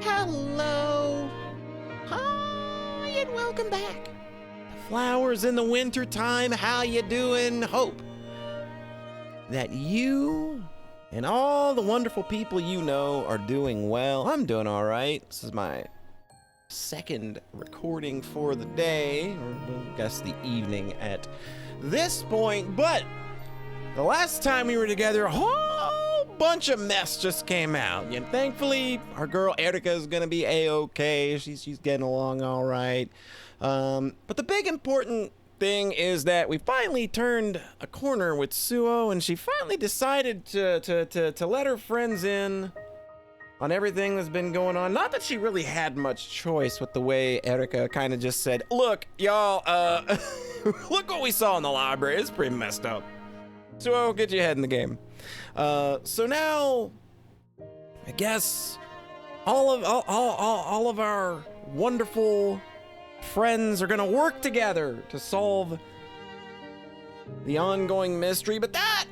Hello. Hi, and welcome back. The flowers in the winter time, how you doing? Hope that you and all the wonderful people you know are doing well. I'm doing all right. This is my second recording for the day, or I guess the evening at this point, but the last time we were together, a whole bunch of mess just came out. And thankfully, our girl Erica is gonna be a-okay. She's getting along all right. But the big important thing is that we finally turned a corner with Suo, and she finally decided to let her friends in on everything that's been going on. Not that she really had much choice with the way Erica kind of just said, look, y'all, look what we saw in the library. It's pretty messed up. So get your head in the game. So now, I guess all of our wonderful friends are gonna work together to solve the ongoing mystery, but that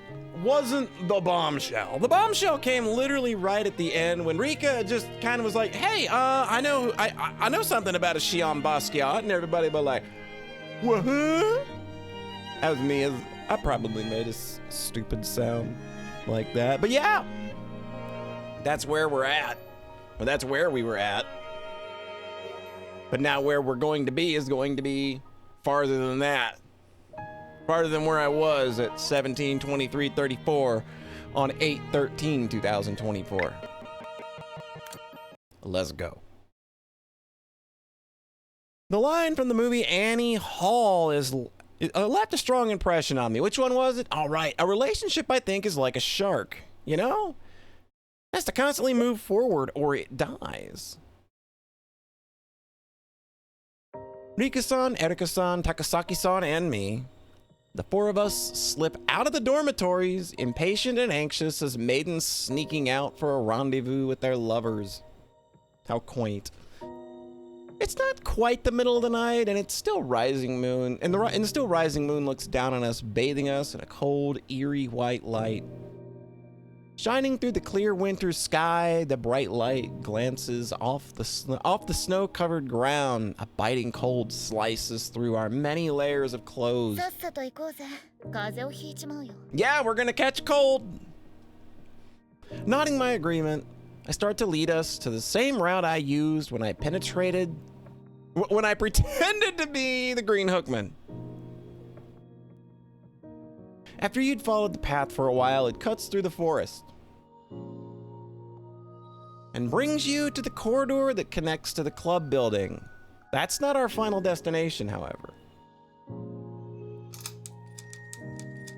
wasn't the bombshell. The bombshell came literally right at the end when Rika just kind of was like, hey, I know something about a Xi'an Basquiat, and everybody but like, what? That was me. I probably made a stupid sound like that, but yeah, that's where we're at, or that's where we were at. But now where we're going to be is going to be farther than that. Farther than where I was at 17/23/34 on 8/13/2024. Let's go. The line from the movie Annie Hall left a strong impression on me. Which one was it? All right, a relationship, I think, is like a shark, you know? It has to constantly move forward or it dies. Rika-san, Erika-san, Takasaki-san, and me, the four of us slip out of the dormitories, impatient and anxious as maidens sneaking out for a rendezvous with their lovers. How quaint. It's not quite the middle of the night, and it's still rising moon, and the still rising moon looks down on us, bathing us in a cold, eerie white light. Shining through the clear winter sky, the bright light glances off the snow-covered ground. A biting cold slices through our many layers of clothes. Yeah, we're gonna catch a cold. Nodding my agreement, I start to lead us to the same route I used when I pretended to be the Green Hookman. After you'd followed the path for a while, it cuts through the forest and brings you to the corridor that connects to the club building. That's not our final destination, however.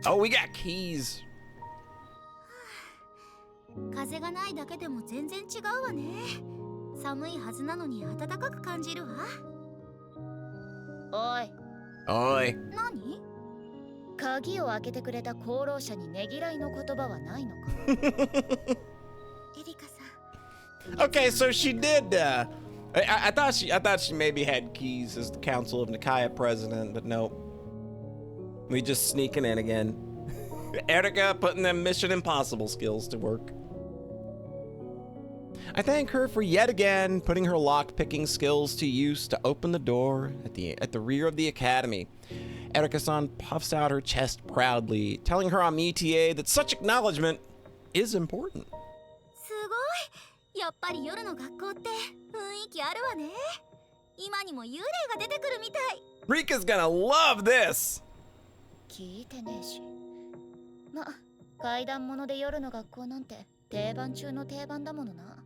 Oh, we got keys. Oi. 鍵を開けてくれた功労者にねぎらいの言葉はないのか。エリカさん。Okay, so she did. I thought she maybe had keys as the Council of Nikaya president, but no. We just sneaking in again. Erica putting them Mission Impossible skills to work. I thank her for yet again putting her lock-picking skills to use to open the door at the rear of the academy. Erika-san puffs out her chest proudly, telling her on ETA that such acknowledgement is important. Rika's gonna love this! 聞いてねえし。ま、怪談物で夜の学校なんて定番中の定番だものな。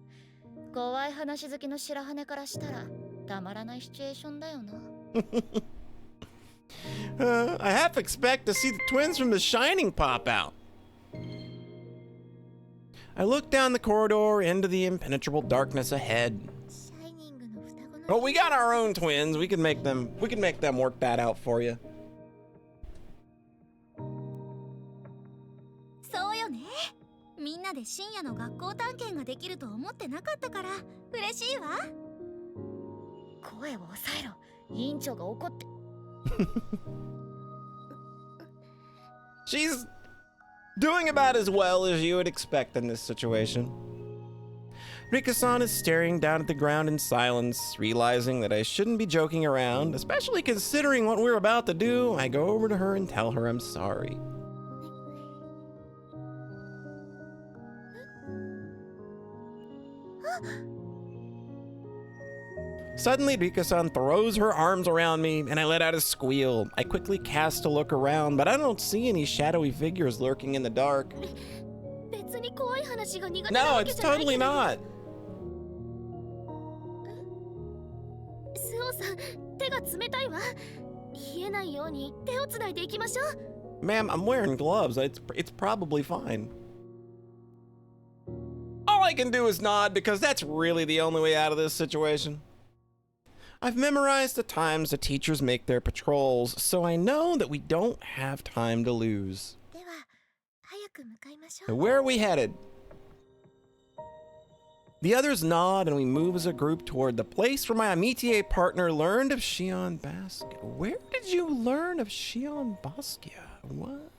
怖い話好きの白羽からしたらたまらないシチュエーションだよな。I half expect to see the twins from The Shining pop out. I look down the corridor into the impenetrable darkness ahead. Oh, we got our own twins. We can make them work that out for you. そうよね。みんなで深夜の学校探検ができると思ってなかったから嬉しいわ。声を抑えろ。委員長が怒って。She's doing about as well as you would expect in this situation. Rika-san is staring down at the ground in silence, realizing that I shouldn't be joking around, especially considering what we're about to do. I go over to her and tell her I'm sorry. Suddenly, Rika-san throws her arms around me, and I let out a squeal. I quickly cast a look around, but I don't see any shadowy figures lurking in the dark. No, it's totally not. Ma'am, I'm wearing gloves. It's probably fine. All I can do is nod because that's really the only way out of this situation. I've memorized the times the teachers make their patrols, so I know that we don't have time to lose. So where are we headed? The others nod and we move as a group toward the place where my amitié partner learned of Shion Basquiat. Where did you learn of Shion Basquiat? What?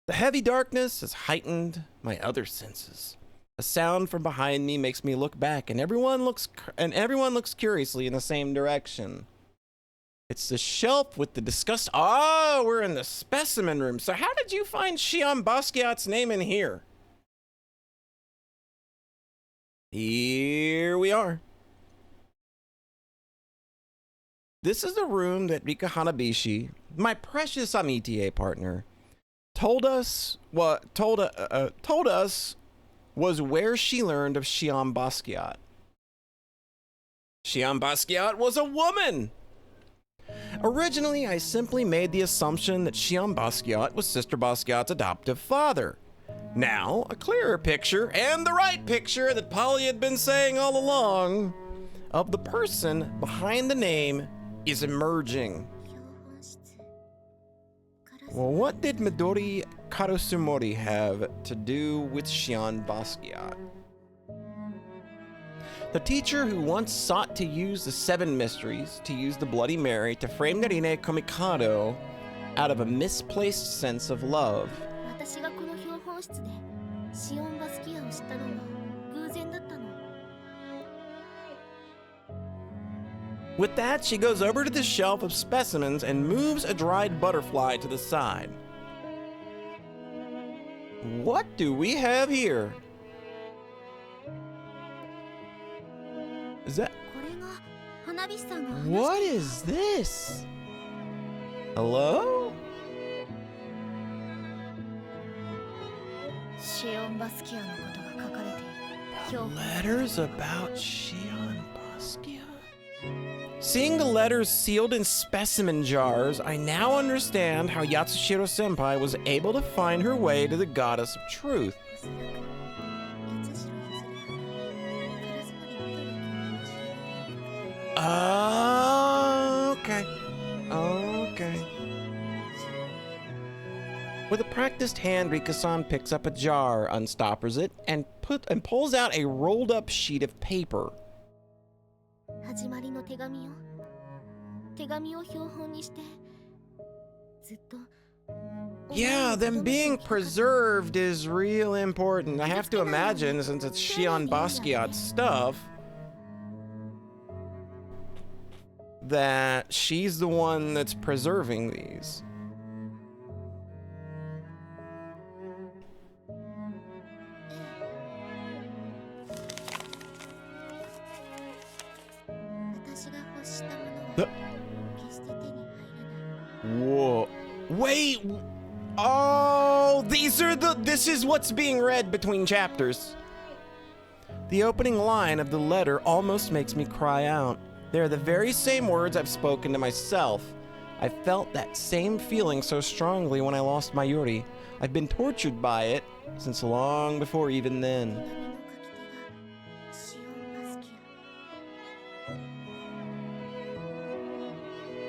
The heavy darkness has heightened my other senses. A sound from behind me makes me look back, and everyone looks curiously in the same direction. It's the shelf with the disgust. Oh, we're in the specimen room. So how did you find Shion Basquiat's name in here? Here we are. This is the room that Rika Hanabishi, my precious amitié partner, told us was where she learned of Shion Basquiat. Shion Basquiat was a woman! Originally, I simply made the assumption that Shion Basquiat was Sister Basquiat's adoptive father. Now, a clearer picture, and the right picture that Polly had been saying all along, of the person behind the name is emerging. Well, what did Midori Karasumori have to do with Shion Basquiat? The teacher who once sought to use the 7 mysteries to use the Bloody Mary to frame Narine Komikado out of a misplaced sense of love. With that, she goes over to the shelf of specimens and moves a dried butterfly to the side. What do we have here? Is that... What is this? Hello? The letters about Shion Basquiat? Seeing the letters sealed in specimen jars, I now understand how Yatsushiro-senpai was able to find her way to the goddess of truth. Okay. With a practiced hand, Rika-san picks up a jar, unstoppers it, and pulls out a rolled up sheet of paper. Yeah, them being preserved is real important. I have to imagine, since it's Shion Basquiat's stuff, that she's the one that's preserving these. Whoa. Wait! Oh, this is what's being read between chapters. The opening line of the letter almost makes me cry out. They're the very same words I've spoken to myself. I felt that same feeling so strongly when I lost my Yuri. I've been tortured by it since long before even then.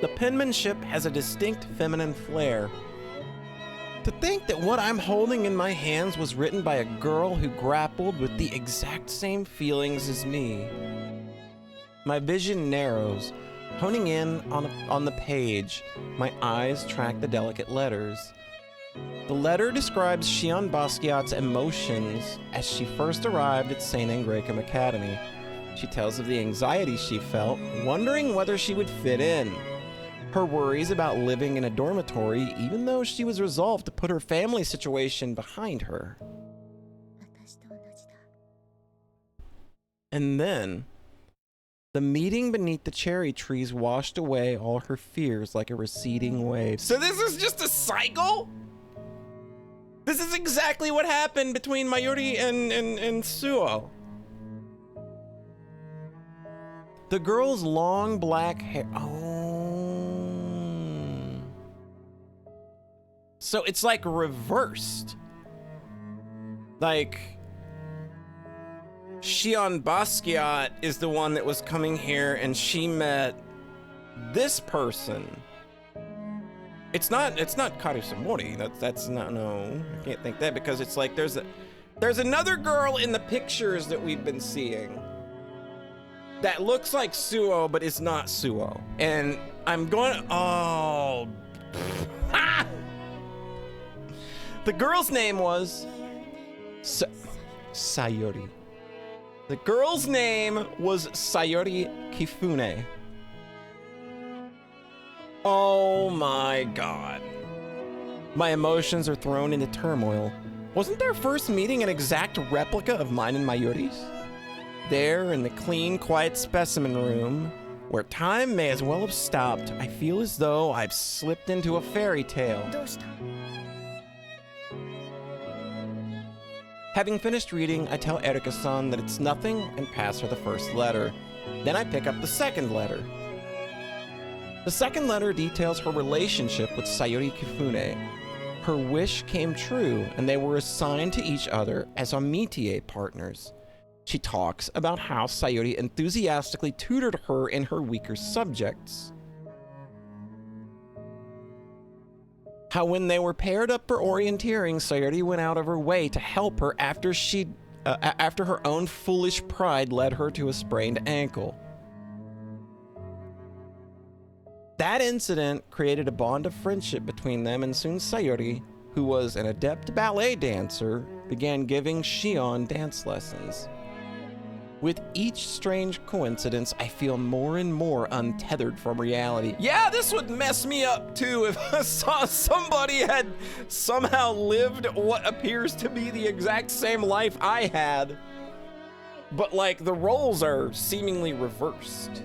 The penmanship has a distinct feminine flair. To think that what I'm holding in my hands was written by a girl who grappled with the exact same feelings as me. My vision narrows, honing in on the page. My eyes track the delicate letters. The letter describes Shion Basquiat's emotions as she first arrived at St. Angrecum Academy. She tells of the anxiety she felt, wondering whether she would fit in. Her worries about living in a dormitory, even though she was resolved to put her family situation behind her. And then, the meeting beneath the cherry trees washed away all her fears like a receding wave. So this is just a cycle? This is exactly what happened between Mayuri and Suo. The girl's long black hair. Oh. So it's like reversed. Like, Shion Basquiat is the one that was coming here and she met this person. It's not Karusumori. That's not, no. I can't think that because it's like there's another girl in the pictures that we've been seeing that looks like Suo but is not Suo. And I'm going, oh. The girl's name was Sayori. The girl's name was Sayori Kifune. Oh my god. My emotions are thrown into turmoil. Wasn't their first meeting an exact replica of mine and Mayuri's? There, in the clean, quiet specimen room, where time may as well have stopped, I feel as though I've slipped into a fairy tale. Having finished reading, I tell Erika-san that it's nothing and pass her the first letter. Then I pick up the second letter. The second letter details her relationship with Sayori Kifune. Her wish came true, and they were assigned to each other as amitié partners. She talks about how Sayori enthusiastically tutored her in her weaker subjects. How when they were paired up for orienteering, Sayori went out of her way to help her after her own foolish pride led her to a sprained ankle. That incident created a bond of friendship between them, and soon Sayori, who was an adept ballet dancer, began giving Shion dance lessons. With each strange coincidence, I feel more and more untethered from reality. Yeah, this would mess me up too if I saw somebody had somehow lived what appears to be the exact same life I had, but like the roles are seemingly reversed.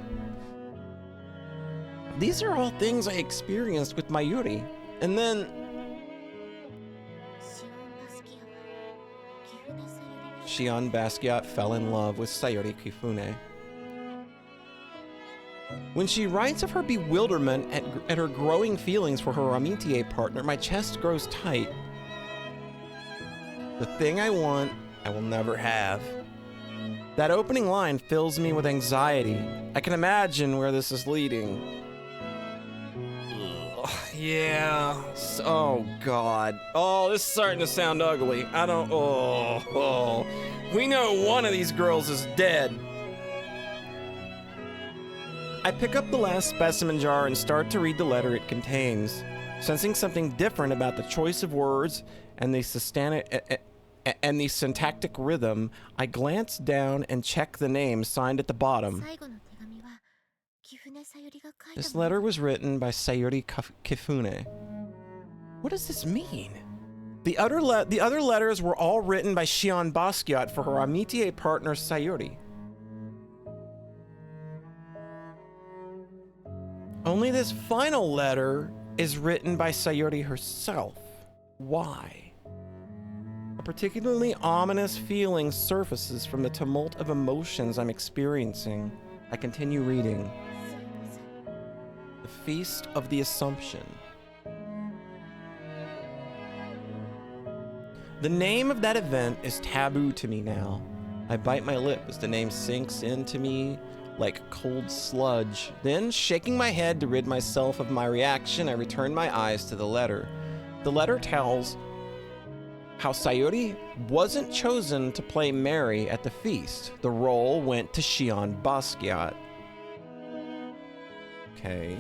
These are all things I experienced with Mayuri, and then Shion Basquiat fell in love with Sayori Kifune. When she writes of her bewilderment at her growing feelings for her amitié partner, my chest grows tight. The thing I want, I will never have. That opening line fills me with anxiety. I can imagine where this is leading. Yeah. Oh, God. Oh, this is starting to sound ugly. I don't... Oh. We know one of these girls is dead. I pick up the last specimen jar and start to read the letter it contains. Sensing something different about the choice of words and the syntactic rhythm, I glance down and check the name signed at the bottom. This letter was written by Sayori Kifune. What does this mean? The other letters were all written by Shion Basquiat for her amitié partner Sayori. Only this final letter is written by Sayori herself. Why? A particularly ominous feeling surfaces from the tumult of emotions I'm experiencing. I continue reading. The Feast of the Assumption. The name of that event is taboo to me now. I bite my lip as the name sinks into me like cold sludge. Then, shaking my head to rid myself of my reaction, I return my eyes to the letter. The letter tells how Sayori wasn't chosen to play Mary at the feast. The role went to Shion Basquiat. Okay.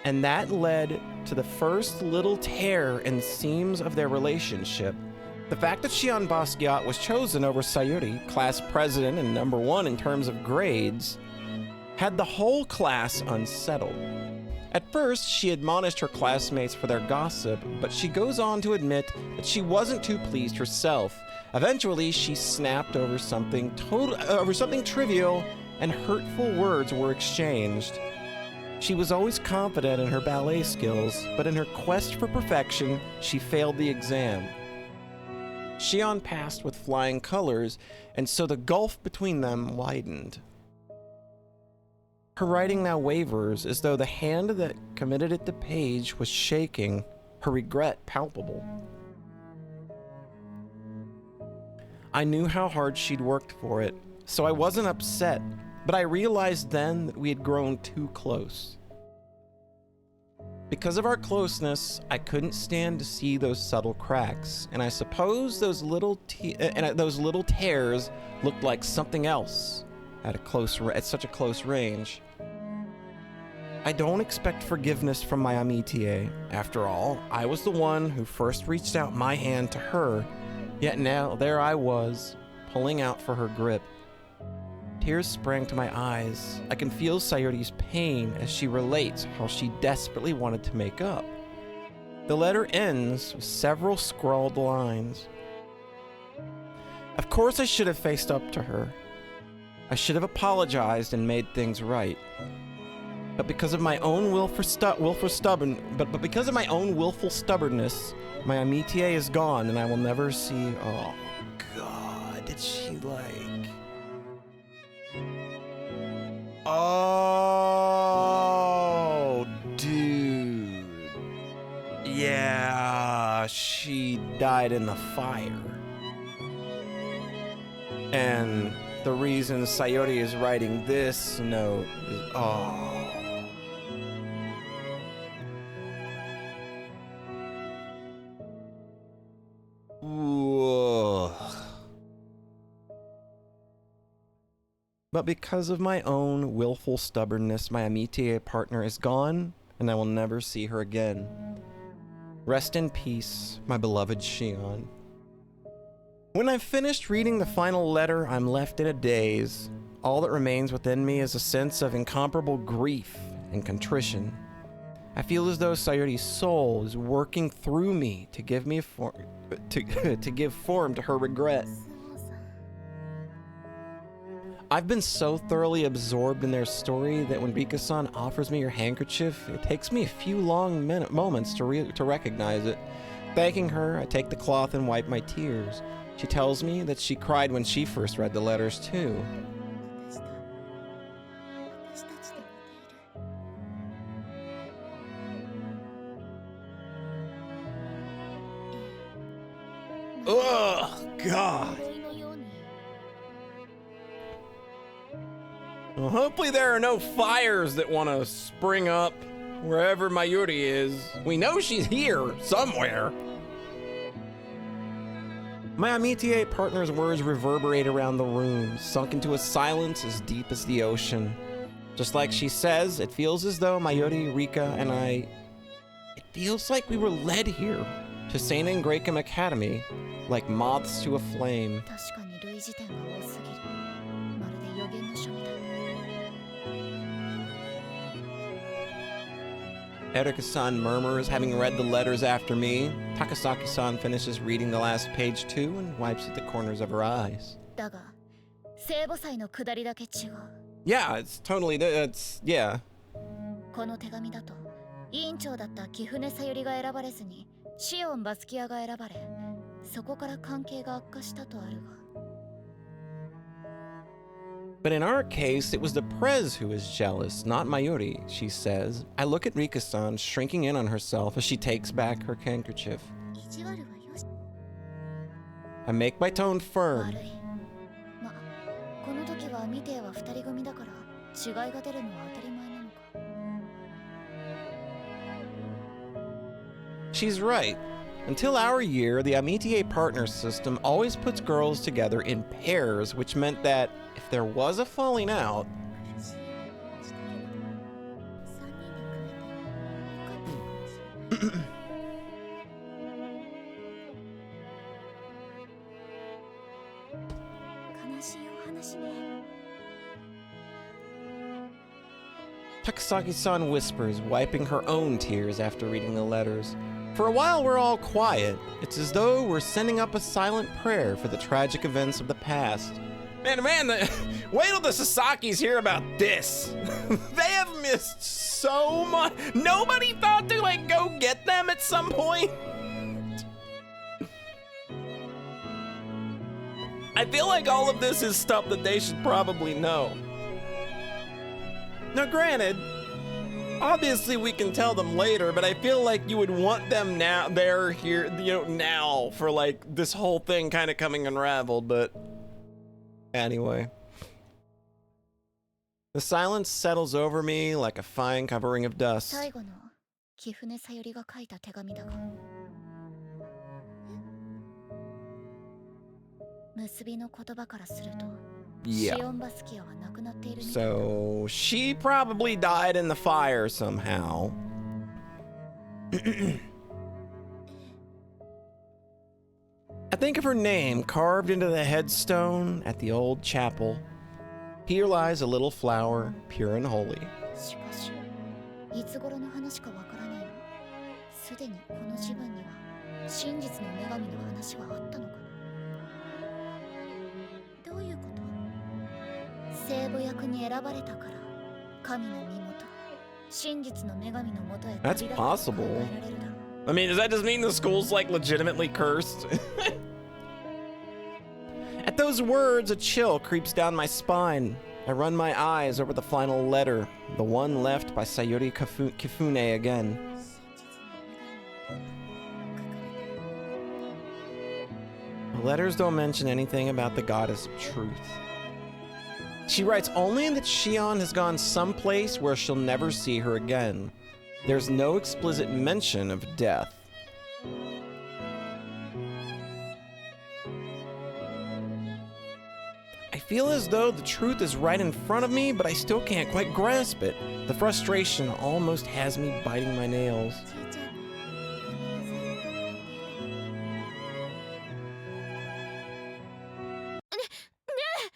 And that led to the first little tear in the seams of their relationship. The fact that Shion Basquiat was chosen over Sayuri, class president and number one in terms of grades, had the whole class unsettled. At first, she admonished her classmates for their gossip, but she goes on to admit that she wasn't too pleased herself. Eventually, she snapped over something trivial, and hurtful words were exchanged. She was always confident in her ballet skills, but in her quest for perfection, she failed the exam. Shion passed with flying colors, and so the gulf between them widened. Her writing now wavers, as though the hand that committed it to page was shaking, her regret palpable. I knew how hard she'd worked for it, so I wasn't upset, but I realized then that we had grown too close. Because of our closeness, I couldn't stand to see those subtle cracks, and I suppose those little tears looked like something else at such a close range. I don't expect forgiveness from my amitié. After all, I was the one who first reached out my hand to her, yet now there I was, pulling out for her grip. Tears sprang to my eyes. I can feel Sayuri's pain as she relates how she desperately wanted to make up. The letter ends with several scrawled lines. Of course I should have faced up to her. I should have apologized and made things right. But because of my own willful stubbornness, my amitié is gone, and I will never see. Oh God, did she like? Oh, dude. Yeah, she died in the fire. And the reason Sayuri is writing this note is, oh. But because of my own willful stubbornness, my amitié partner is gone, and I will never see her again. Rest in peace, my beloved Shion. When I've finished reading the final letter, I'm left in a daze. All that remains within me is a sense of incomparable grief and contrition. I feel as though Sayuri's soul is working through me to give form to her regret. I've been so thoroughly absorbed in their story that when Rika-san offers me her handkerchief, it takes me a few long moments to recognize it. Thanking her, I take the cloth and wipe my tears. She tells me that she cried when she first read the letters too. Ugh, God. Well, hopefully there are no fires that want to spring up wherever Mayuri is. We know she's here somewhere. My amitié partner's words reverberate around the room, sunk into a silence as deep as the ocean. Just like she says, it feels as though Mayuri, Rika, and I... It feels like we were led here to Seinen Greakum Academy, like moths to a flame. Erika-san murmurs, having read the letters after me. Takasaki-san finishes reading the last page too and wipes at the corners of her eyes. Yeah, it's totally, yeah. この手紙だと、委員長だった貴船さゆりが選ばれずに、シオン・バスキアが選ばれ、そこから関係が悪化したとあるが。But in our case, it was the Prez who was jealous, not Mayuri, she says. I look at Rika-san shrinking in on herself as she takes back her handkerchief. I make my tone firm. She's right. Until our year, the amitié partner system always puts girls together in pairs, which meant that if there was a falling out, Takasaki-san whispers, wiping her own tears after reading the letters. For a while, we're all quiet. It's as though we're sending up a silent prayer for the tragic events of the past. Man, wait till the Sasaki's hear about this. They have missed so much. Nobody thought to, like, go get them at some point? I feel like all of this is stuff that they should probably know. Now, granted, obviously we can tell them later, but I feel like you would want them now, they're here, you know, now for like this whole thing kind of coming unraveled, but anyway. The silence settles over me like a fine covering of dust. Yeah. So she probably died in the fire somehow. I think of her name carved into the headstone at the old chapel. Here lies a little flower, pure and holy. That's possible. I mean, does that just mean the school's like legitimately cursed? At those words, a chill creeps down my spine. I run my eyes over the final letter, the one left by Sayuri Kifune again. The letters don't mention anything about the goddess of truth. She writes only that Shion has gone someplace where she'll never see her again. There's no explicit mention of death. I feel as though the truth is right in front of me, but I still can't quite grasp it. The frustration almost has me biting my nails.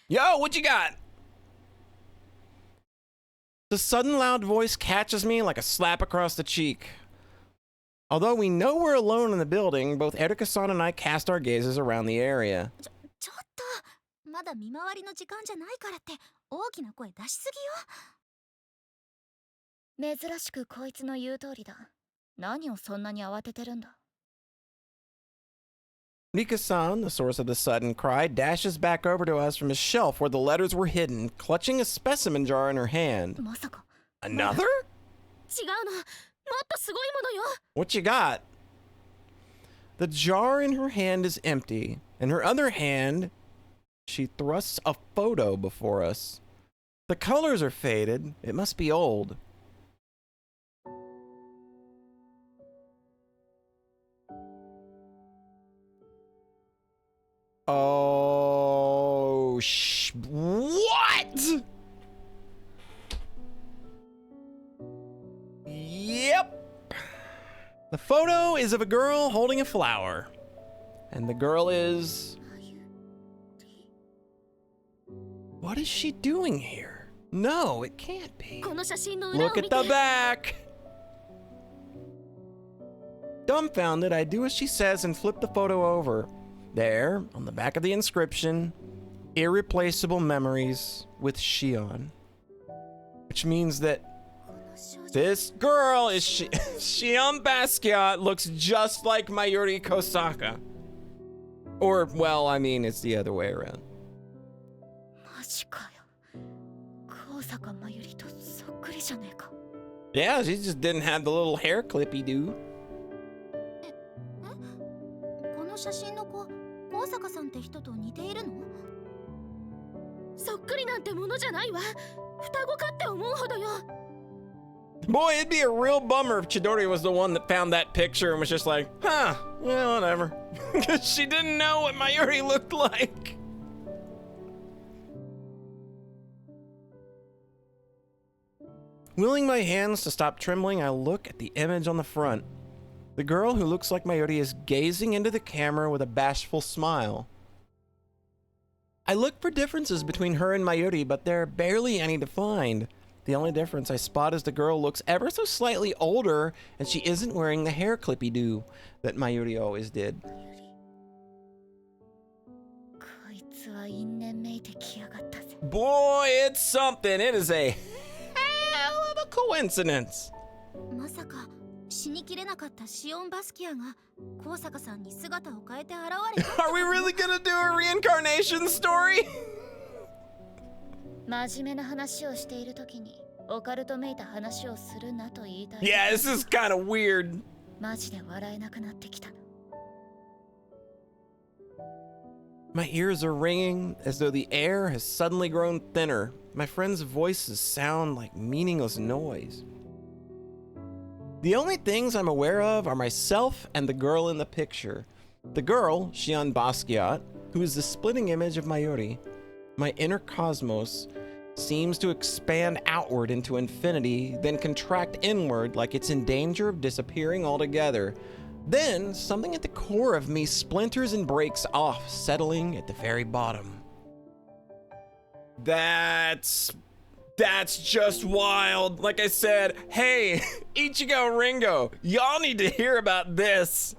Yo, what you got? The sudden loud voice catches me like a slap across the cheek. Although we know we're alone in the building, both Erika-san and I cast our gazes around the area. Rika-san, the source of the sudden cry, dashes back over to us from his shelf where the letters were hidden, clutching a specimen jar in her hand. Another? What you got? The jar in her hand is empty. In her other hand, she thrusts a photo before us. The colors are faded. It must be old. Oh, what? Yep. The photo is of a girl holding a flower. And the girl is... What is she doing here? No, it can't be. Look at the back. Dumbfounded, I do as she says and flip the photo over. There, on the back of the inscription, irreplaceable memories with Shion. Which means that this girl is Shion Basquiat looks just like Mayuri Kosaka. Or, well, I mean, it's the other way around. Yeah, she just didn't have the little hair clippy do. Boy, it'd be a real bummer if Chidori was the one that found that picture and was just like, huh, yeah, whatever. Because she didn't know what Mayuri looked like. Willing my hands to stop trembling, I look at the image on the front. The girl who looks like Mayuri is gazing into the camera with a bashful smile. I look for differences between her and Mayuri, but there are barely any to find. The only difference I spot is the girl looks ever so slightly older, and she isn't wearing the hair clippy-do that Mayuri always did. こいつは因縁めいてきやがったぜ。 Boy, it's something. It is a hell of a coincidence. まさか死にきれなかったシオン・バスキアが高坂さんに姿を変えて現れた。 Are we really gonna do a reincarnation story? 真面目な話をしているときにオカルトめいた話をするなと言いたい。 Yeah, this is kind of weird. マジで笑えなくなってきた。 My ears are ringing as though the air has suddenly grown thinner. My friends' voices sound like meaningless noise. The only things I'm aware of are myself and the girl in the picture. The girl, Shion Basquiat, who is the splitting image of Mayuri. My inner cosmos seems to expand outward into infinity, then contract inward like it's in danger of disappearing altogether. Then, something at the core of me splinters and breaks off, settling at the very bottom. That's just wild. Like I said, hey, Ichigo Ringo, y'all need to hear about this.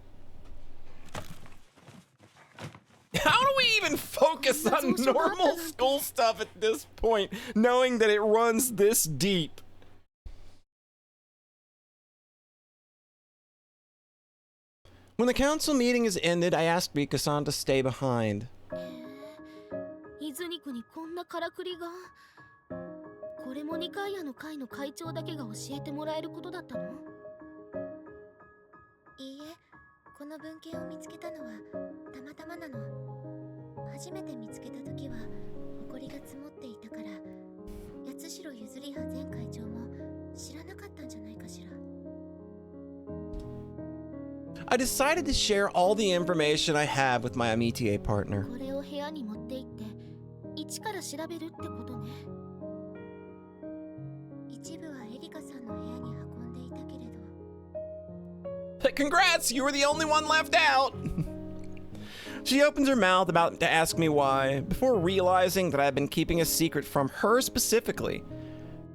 How do we even focus on normal school stuff at this point, knowing that it runs this deep? When the council meeting is ended, I asked Rika-san to stay behind. 伊豆肉にこんなからくりが。これも二階屋の会の会長だけが教えてもらえることだったの？いいえ、この文献を見つけたのはたまたまなの。初めて見つけた時は埃が積もっていたから、八代ゆずり派前会長も知らなかったんじゃないかしら。 I decided to share all the information I have with my Amitié partner. これを部屋に持って行って一から調べるってことね。一部はエリカさんの部屋に運んでいたけれど。 Congrats, you were the only one left out. She opens her mouth about to ask me why, before realizing that I've been keeping a secret from her specifically.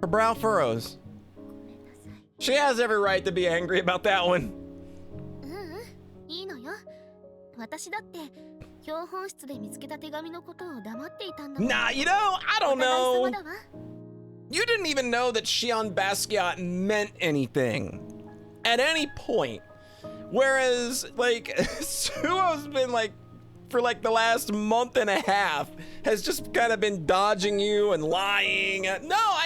Her brow furrows. ごめんなさい。 She has every right to be angry about that one. いいのよ。私だって標本室で見つけた手紙のことを黙っていたんだもん。 Nah, you know, I don't お互い know. 様だわ。 You didn't even know that Shion Basquiat meant anything at any point. Whereas, like, Suo's been, like, for, like, the last month and a half, has just kind of been dodging you and lying. No,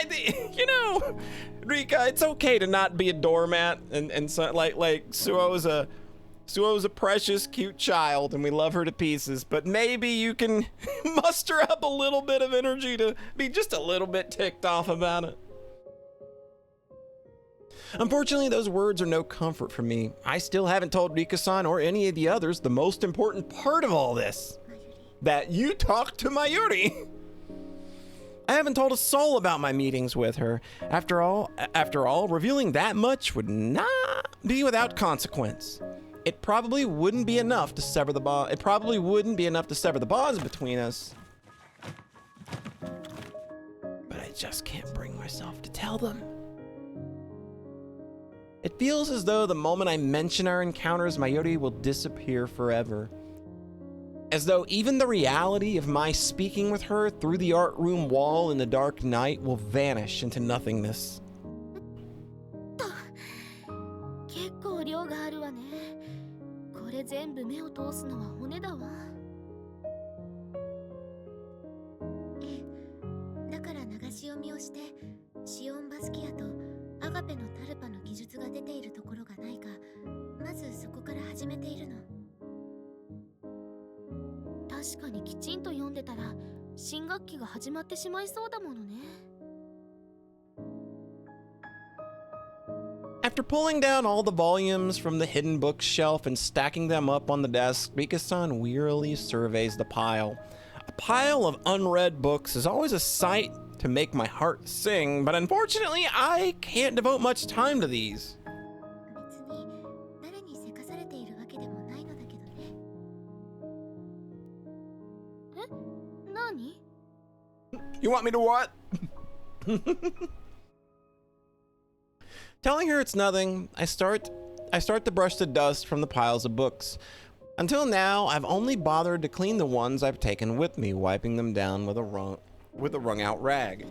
you know, Rika, it's okay to not be a doormat. And so, like Suo's a precious, cute child, and we love her to pieces. But maybe you can muster up a little bit of energy to be just a little bit ticked off about it. Unfortunately, those words are no comfort for me. I still haven't told Rika-san or any of the others the most important part of all this. That you talked to Mayuri. I haven't told a soul about my meetings with her. After all, revealing that much would not be without consequence. It probably wouldn't be enough to sever the bond. It probably wouldn't be enough to sever the bonds between us. But I just can't bring myself to tell them. It feels as though the moment I mention our encounters, Mayuri will disappear forever. As though even the reality of my speaking with her through the art room wall in the dark night will vanish into nothingness. 結構量があるわね。これ全部目を通すのは骨だわ。ええ、だから流し読みをしてシオン・バスキアとアガペのタルパの技術が出ているところがないか、まずそこから始めているの。確かにきちんと読んでたら新学期が始まってしまいそうだものね。 After pulling down all the volumes from the hidden bookshelf and stacking them up on the desk, Rika-san wearily surveys the pile. A pile of unread books is always a sight to make my heart sing, but unfortunately, I can't devote much time to these. 別に誰に責何? You want me to what? Telling her it's nothing, I start to brush the dust from the piles of books. Until now, I've only bothered to clean the ones I've taken with me, wiping them down with a wrung out rag.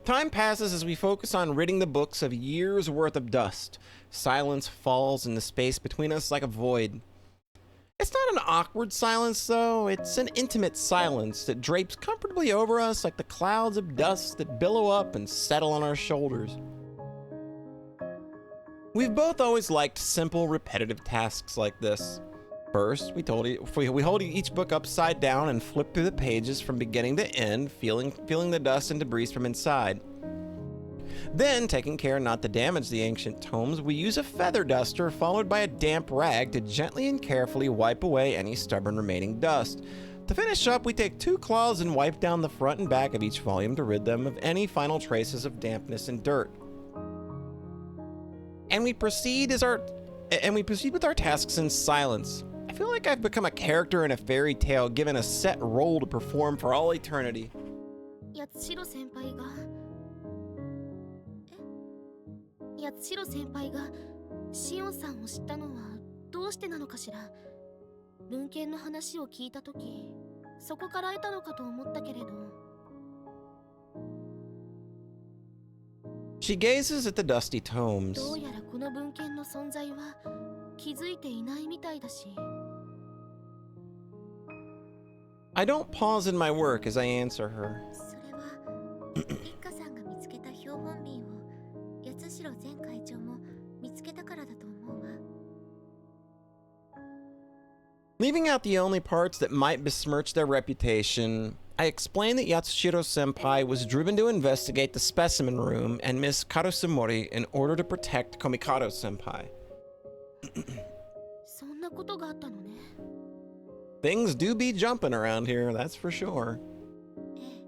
Time passes as we focus on ridding the books of years worth of dust. Silence falls in the space between us like a void. It's not an awkward silence, though. It's an intimate silence that drapes comfortably over us like the clouds of dust that billow up and settle on our shoulders. We've both always liked simple, repetitive tasks like this. First, we hold each book upside down and flip through the pages from beginning to end, feeling the dust and debris from inside. Then, taking care not to damage the ancient tomes, we use a feather duster followed by a damp rag to gently and carefully wipe away any stubborn remaining dust. To finish up, we take 2 claws and wipe down the front and back of each volume to rid them of any final traces of dampness and dirt. And we proceed with our tasks in silence. I feel like I've become a character in a fairy tale given a set role to perform for all eternity. Yatsushiro senpaiがシオンさんを知ったのはどうしてなのかしら。文献の話を聞いたとき、そこから得たのかと思ったけれど。She gazes at the dusty tomes. どうやらこの文献の存在は気づいていないみたいだし。I don't pause in my work as I answer her. それは一家さんが見つけた標本瓶を八代前会長も見つけたからだと思うわ。Leaving out the only parts that might besmirch their reputation, I explain that Yatsushiro senpai was driven to investigate the specimen room and Miss Karusumori in order to protect Komikado senpai. そんなことがあったのね。Things do be jumping around here, that's for sure. ええ、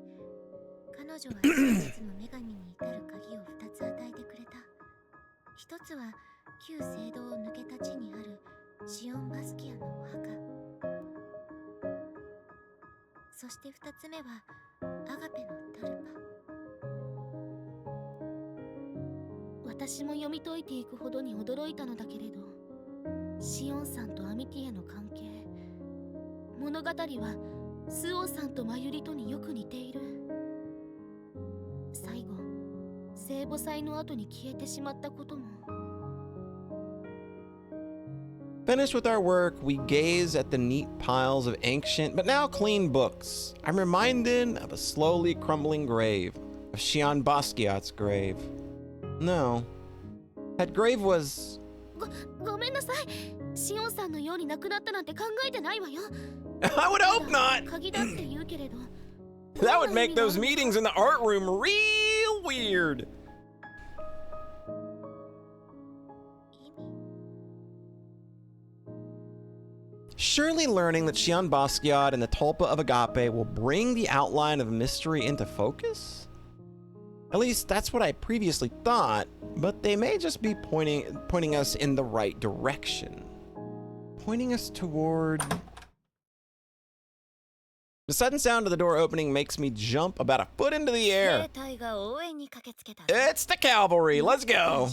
彼女は真実の女神に至る鍵を2つ与えてくれた。一つは旧聖堂を抜けた地にあるシオンバスキアのお墓。そして2つ目はアガペのタルパ。私も読み解いていくほどに驚いたのだけれど、シオンさんとアミティエの関係、物語はスオさんとマユリとによく似ている。最後、聖母祭の後に消えてしまったことも。Finished with our work, we gaze at the neat piles of ancient but now clean books. I'm reminded of a slowly crumbling grave, of Shion Basquiat's grave. No, that grave was... ごめんなさい。シオンさんのように亡くなったなんて考えてないわよ。I would hope not! 鍵だって言うけれど。That would make those meetings in the art room real weird. Surely learning that Shion Basquiat and the Tulpa of Agape will bring the outline of mystery into focus? At least that's what I previously thought, but they may just be pointing us in the right direction. Pointing us toward... The sudden sound of the door opening makes me jump about a foot into the air. It's the cavalry, let's go!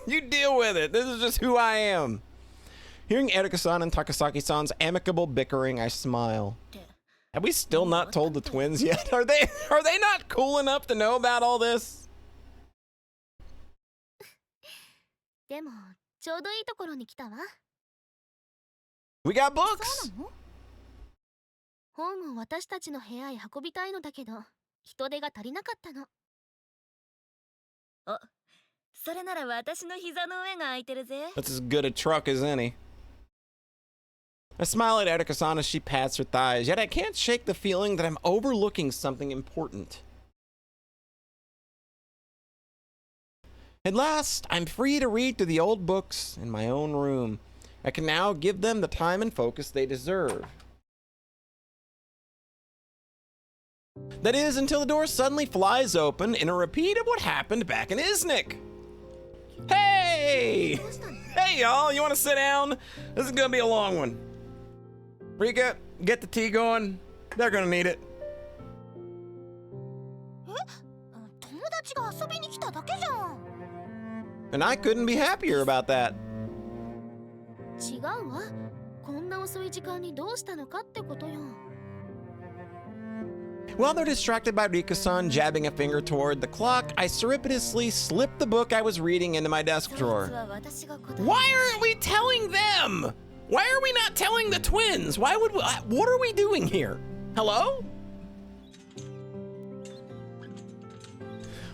You deal with it, this is just who I am. Hearing Erika-san and Takasaki-san's amicable bickering, I smile. Have we still not told the twins yet? Are they not cool enough to know about all this? でもちょうどいいところに来たわ。We got books. そうなの？本を私たちの部屋へ運びたいのだけど、人手が足りなかったの。お、それなら私の膝の上が空いてるぜ。That's as good a truck as any. I smile at Erika-san as she pats her thighs, yet I can't shake the feeling that I'm overlooking something important. At last, I'm free to read through the old books in my own room. I can now give them the time and focus they deserve. That is, until the door suddenly flies open in a repeat of what happened back in Iznik. Hey! Hey, y'all, you want to sit down? This is going to be a long one. Rika, get the tea going. They're going to need it. 友達が遊びに来ただけじゃん。 And I couldn't be happier about that. 違うわ。こんな遅い時間にどうしたのかってことよ。 While they're distracted by Rika-san jabbing a finger toward the clock, I surreptitiously slipped the book I was reading into my desk drawer. Why aren't we telling them? Why are we not telling the twins? Why would we, what are we doing here? Hello?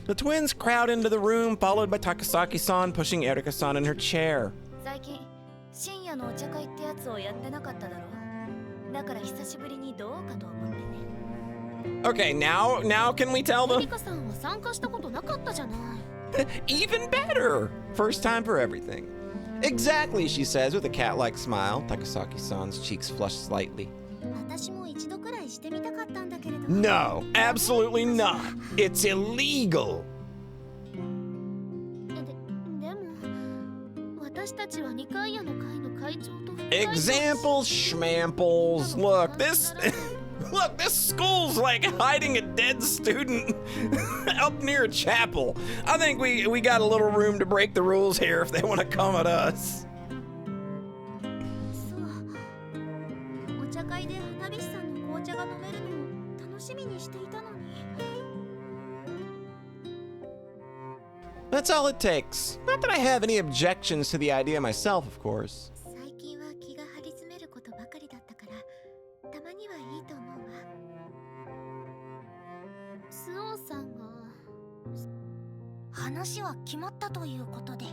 The twins crowd into the room, followed by Takasaki-san pushing Erika-san in her chair. 最近深夜のお茶会ってやつをやってなかっただろ。だから久しぶりにどうかと思ってね。 Okay, now can we tell them? エリカさんは参加したことなかったじゃない。 Even better! First time for everything. Exactly, she says with a cat-like smile. Takasaki-san's cheeks flush slightly. 私も一度くらいしてみたかったんだけれど。 No, absolutely not. It's illegal. でも私たちは2階屋の会の会長と。 Examples, schmamples. Look, this school's like hiding a dead student up near a chapel. I think we got a little room to break the rules here if they want to come at us. そう。お茶会で花火師さんの紅茶が飲めるのを楽しみにしていたのに。 That's all it takes. Not that I have any objections to the idea myself, of course. 最近は気が張り詰めることばかりだったからたまにはいいと思うわ。スオーさんが話は決まったということで。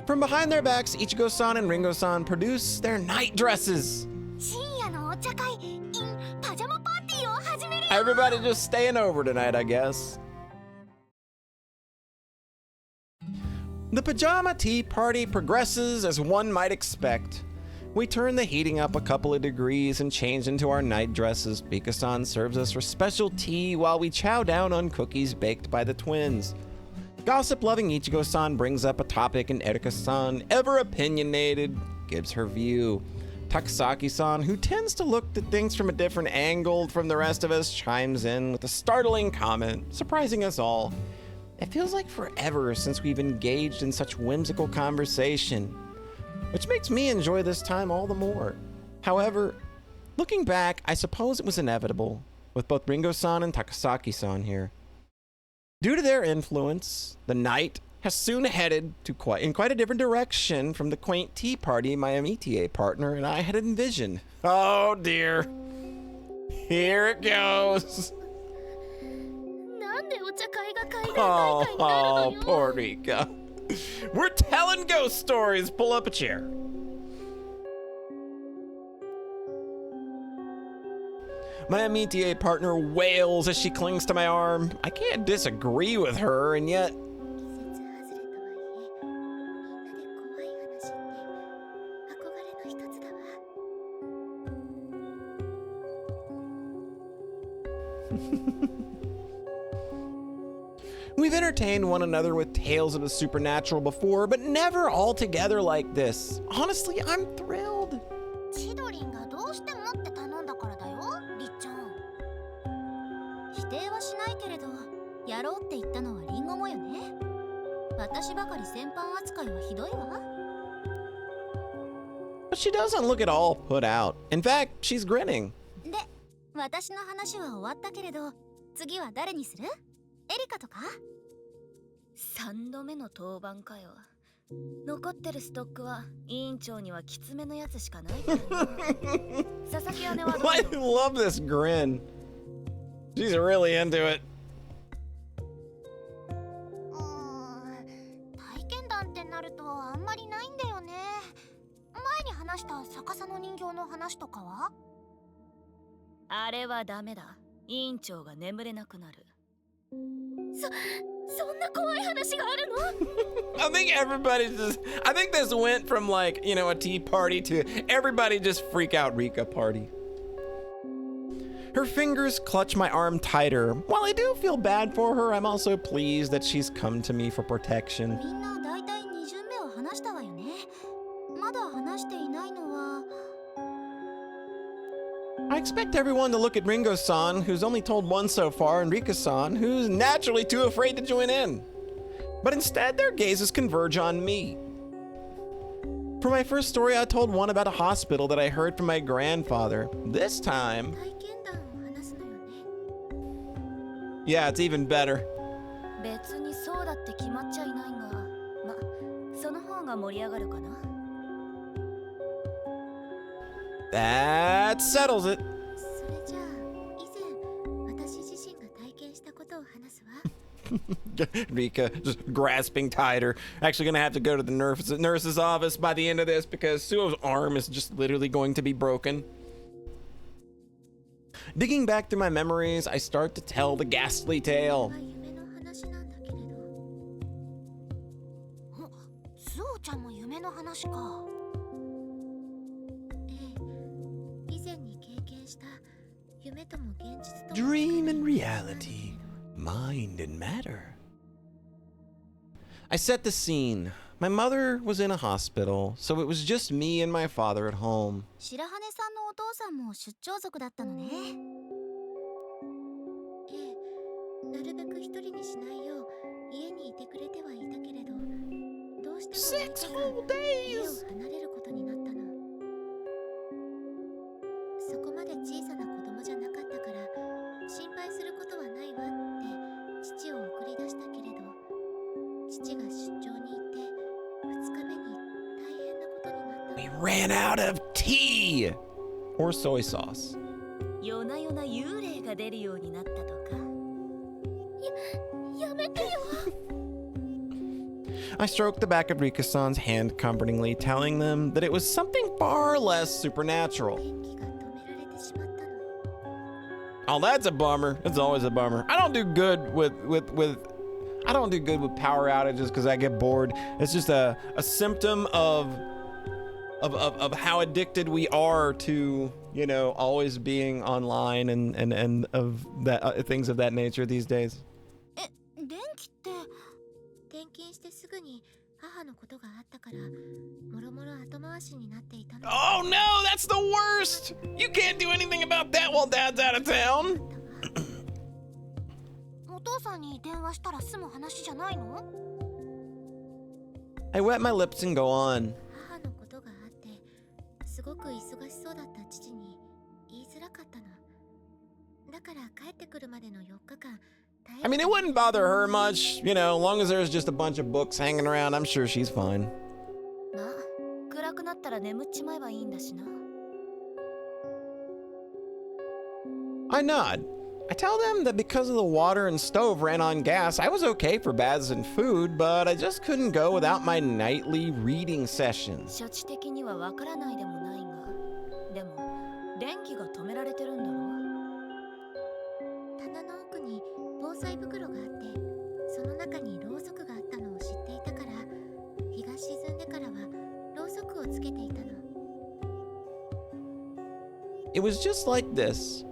From behind their backs, Ichigo-san and Ringo-san produce their night dresses. 深夜のお茶会 in パジャマパーティーを始めるよ。 Everybody just staying over tonight, I guess. The pajama tea party progresses as one might expect. We turn the heating up a couple of degrees and change into our night dresses. Rika-san serves us for special tea while we chow down on cookies baked by the twins. Gossip-loving Ichigo-san brings up a topic and Erika-san, ever opinionated, gives her view. Takasaki-san, who tends to look at things from a different angle from the rest of us, chimes in with a startling comment, surprising us all. It feels like forever since we've engaged in such whimsical conversation, which makes me enjoy this time all the more. However, looking back, I suppose it was inevitable, with both Ringo-san and Takasaki-san here. Due to their influence, the night has soon headed to quite a different direction from the quaint tea party my Amitie partner and I had envisioned. Oh dear. Here it goes. Oh, poor Rika. We're telling ghost stories. Pull up a chair. My Amitie partner wails as she clings to my arm. I can't disagree with her, and yet... We've entertained one another with tales of the supernatural before, but never all together like this. Honestly, I'm thrilled. 千鳥がどうしてもって頼んだからだよ、りっちゃん。否定はしないけれど、やろうって言ったのはリンゴもよね。私ばかり先輩扱いはひどいわ。But she doesn't look at all put out. In fact, she's grinning. で、私の話は終わったけれど、次は誰にする？エリカとか？3度目の当番かよ。残ってるストックは委員長にはきつめのやつしかないからね。佐々木姉はどうぞ。I love this grin. She's really into it. 体験談ってなるとあんまりないんだよね。前に話した逆さの人形の話とかは？あれはダメだ。委員長が眠れなくなる。そんな怖い話があるの？ I think this went from like, you know, a tea party to everybody just freak out Rika party. Her fingers clutch my arm tighter. While I do feel bad for her, I'm also pleased that she's come to me for protection. みんなだいたい2巡目を話したわよね。まだ話していないのは I expect everyone to look at Ringo-san, who's only told one so far, and Rika-san, who's naturally too afraid to join in. But instead, their gazes converge on me. For my first story, I told one about a hospital that I heard from my grandfather. This time... 体験談を話すのよね。 Yeah, it's even better. 別にそうだって決まっちゃいないが、ま、その方が盛り上がるかな。 That settles it. それじゃあ、以前私自身が体験したことを話すわ。 Rika just grasping tighter. Actually gonna have to go to the nurse's office by the end of this because Suo's arm is just literally going to be broken. Digging back through my memories, I start to tell the ghastly tale. 夢の話なんだけれど。スオちゃんも夢の話か。ええ、以前に経験した夢とも現実とも。 Dream and reality, mind and matter. I set the scene. My mother was in a hospital, so it was just me and my father at home. 白羽さんのお父さんも出張族だったのね。ええ、なるべく一人にしないよう家にいてくれてはいたけれど、どうしても 6 whole days! 家を離れることになったの。そこまで小さな子供じゃなかったから心配することはないわって父を送り出したけれど、父が出張に行って2日目に大変なことになったの。 We ran out of tea! Or soy sauce. 夜な夜な幽霊が出るようになったとか。やめてよ。 I stroked the back of Rika-san's hand comfortingly, telling them that it was something far less supernatural. 電気が止められてしまったの。 Oh, that's a bummer. It's always a bummer. I don't do good with power outages because I get bored. It's just a symptom of how addicted we are to, you know, always being online and of that things of that nature these days. え、電気って転勤してすぐに母のことがあったからもろもろ後回しになっていたの。 Oh no, that's the worst! You can't do anything about that while Dad's out of town. お父さんに電話したら済む話じゃないの？ I wet my lips and go on. 母のことがあってすごく忙しそうだった父に言いづらかったの。だから帰ってくるまでの4日間 I mean, it wouldn't bother her much, you know, as long as there's just a bunch of books hanging around, I'm sure she's fine. まあ、暗くなったら眠っちまえばいいんだしな。 I nod. I tell them that because of the water and stove ran on gas, I was okay for baths and food, but I just couldn't go without my nightly reading sessions. 処置的にはわからないでもないが、でも電気が止められてるんだろう。棚の奥に防災袋があって、その中にろうそくがあったのを知っていたから、日が沈んでからはろうそくをつけていたの。 It was just like this.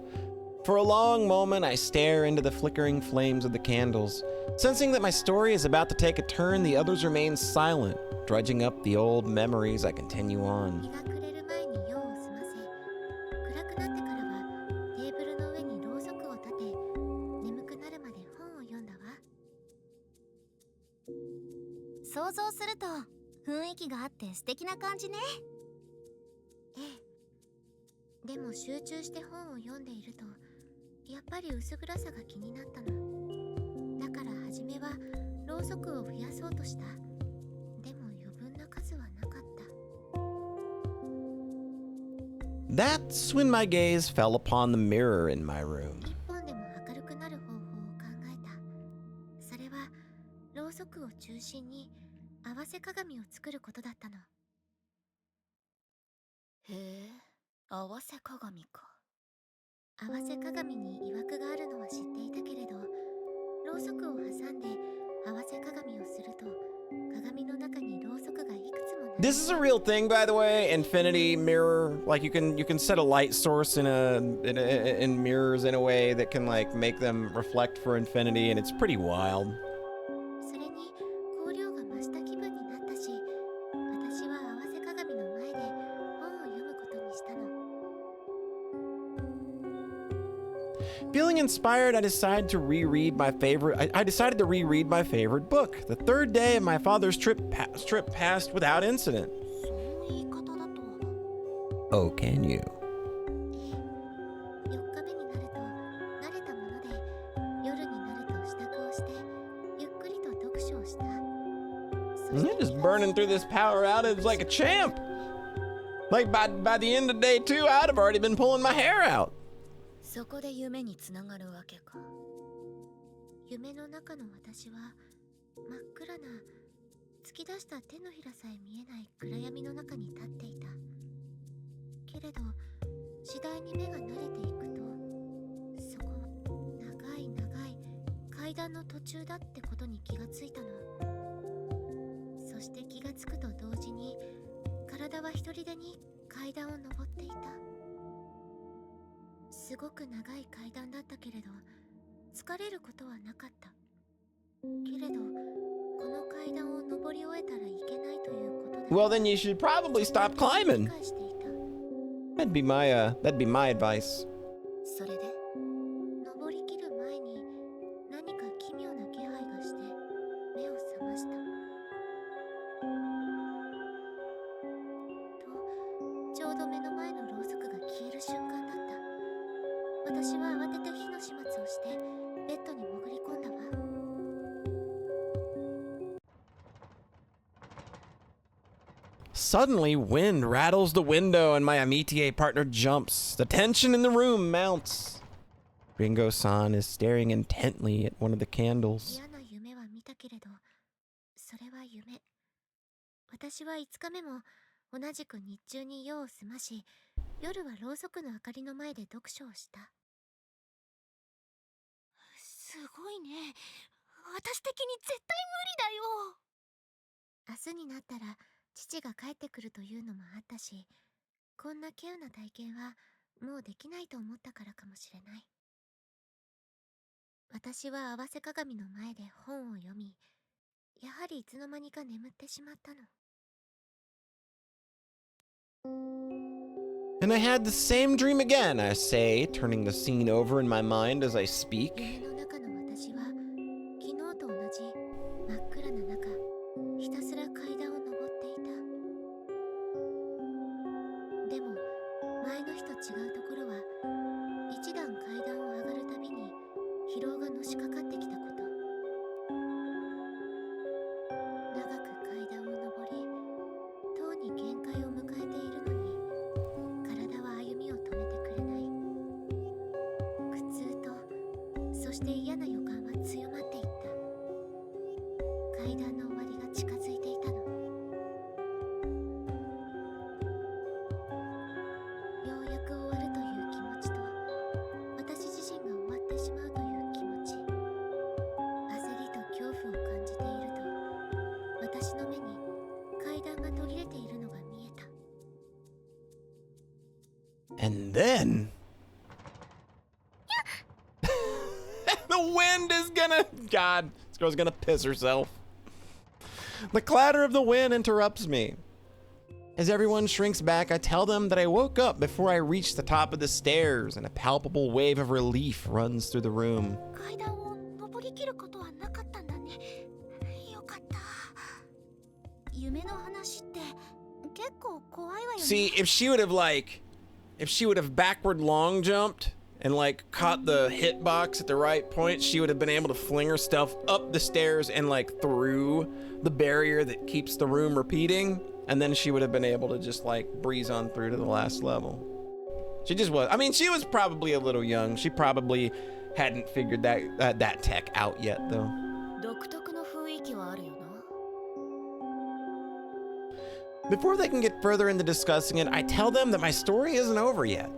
For a long moment, I stare into the flickering flames of the candles. Sensing that my story is about to take a turn, the others remain silent. Dredging up the old memories, I continue 日 on. が暮れる前に用を済ませ、暗くなってからはテーブルの上にろうそくを立て、眠くなるまで本を読んだわ。想像すると雰囲気があって素敵な感じね。ええ。でも集中して本を読んでいると、やっぱり薄暗さが気になったの。だから初めはろうそくを増やそうとした。でも余分な数はなかった。 That's when my gaze fell upon the mirror in my room. 一本でも明るくなる方法を考えた。それはろうそくを中心に合わせ鏡を作ることだったの。へえ、合わせ鏡か。合わせ鏡に曰くがあるのは知っていたけれど、ろうそくを挟んで合わせ鏡をすると鏡の中にろうそくがいくつも This is a real thing, by the way. Infinity mirror, like you can set a light source in mirrors in a way that can like make them reflect for infinity, and it's pretty wild. それに光量が増した気分になったし、私は合わせ鏡の前で本を読むことにしたの。Feeling inspired, I decided to reread my favorite. I decided to reread my favorite book. The third day of my father's trip passed without incident. その言い方だと。Oh, can you? 4日目になると慣れたもので、夜になると支度をしてゆっくりと読書をした。そして You're just burning through this power outage like a champ. Like by the end of day 2, I'd have already been pulling my hair out. そこで夢につながるわけか。夢の中の私は真っ暗な突き出した手のひらさえ見えない暗闇の中に立っていた。けれど次第に目が慣れていくと、そこは長い長い階段の途中だってことに気がついたの。そして気がつくと同時に体は一人でに階段を登っていた。すごく長い階段だったけれど疲れることはなかった。けれどこの階段を登り終えたらいけないということだ。 Well, then you should probably stop climbing. 理解していた。 That'd be my advice. それで登りきる前に何か奇妙な気配がして目を覚ました。とちょうど目の前のろうそくが消える瞬間だった。私は慌てて火の始末をしてベッドに潜り込んだわ。Suddenly, wind rattles the window and my amitié partner jumps. The tension in the room mounts. Ringo-san is staring intently at one of the candles. 嫌な夢は見たけれど、それは夢。私は5日目も同じく日中に夜を澄まし、夜はろうそくの明かりの前で読書をした。すごいね。私的に絶対無理だよ。明日になったら父が帰ってくるというのもあったし、こんな稀有な体験はもうできないと思ったからかもしれない。私は合わせ鏡の前で本を読み、やはりいつの間にか眠ってしまったの。And I had the same dream again, I say, turning the scene over in my mind as I speak. 夢の中の私は昨日と同じ真っ暗な中、ひたすら階段を登っていた。でも前の日と違うところは、一段階段を上がるたびに疲労がのしかかってきたこと。長く階段を登り、とうに限界を迎えているのに、体は歩みを止めてくれない。苦痛と、そして嫌な予感は強まっていった。階段の終わりが近づいていたの。ようやく終わるという気持ちと、私自身が終わってしまうという気持ち、焦りと恐怖を感じていると、私の目に階段が途切れているのが見えた。And then... the wind is gonna... God, this girl's gonna piss herself. The clatter of the wind interrupts me. As everyone shrinks back, I tell them that I woke up before I reached the top of the stairs, and a palpable wave of relief runs through the room. 階段を登りきることはなかったんだね。よかった。夢の話って結構怖いわよね。 See, if she would have backward long jumped and like caught the hitbox at the right point, she would have been able to fling herself up the stairs and like through the barrier that keeps the room repeating, and then she would have been able to just like breeze on through to the last level. She just was. I mean, she was probably a little young. She probably hadn't figured that tech out yet, though. 独特の雰囲気はあるよな。 Before they can get further into discussing it, I tell them that my story isn't over yet.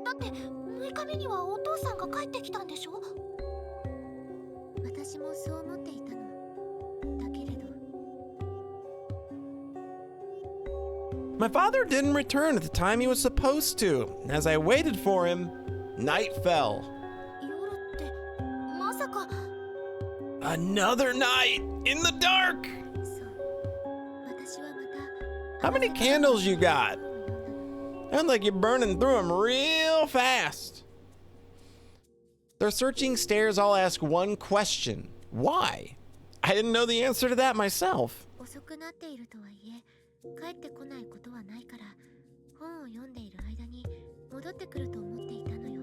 だって6日目にはお父さんが帰ってきたんでしょ。私もそう思っていたの。だけれど My father didn't return at the time he was supposed to. As I waited for him, night fell. 夜ってまさか。 Another night in the dark. そう、私はまた How many candles you got? Sounds like you're burning through them real fast. Their searching stares all ask one question. Why? I didn't know the answer to that myself. 遅くなっているとはいえ、帰ってこないことはないから、本を読んでいる間に戻ってくると思っていたのよ。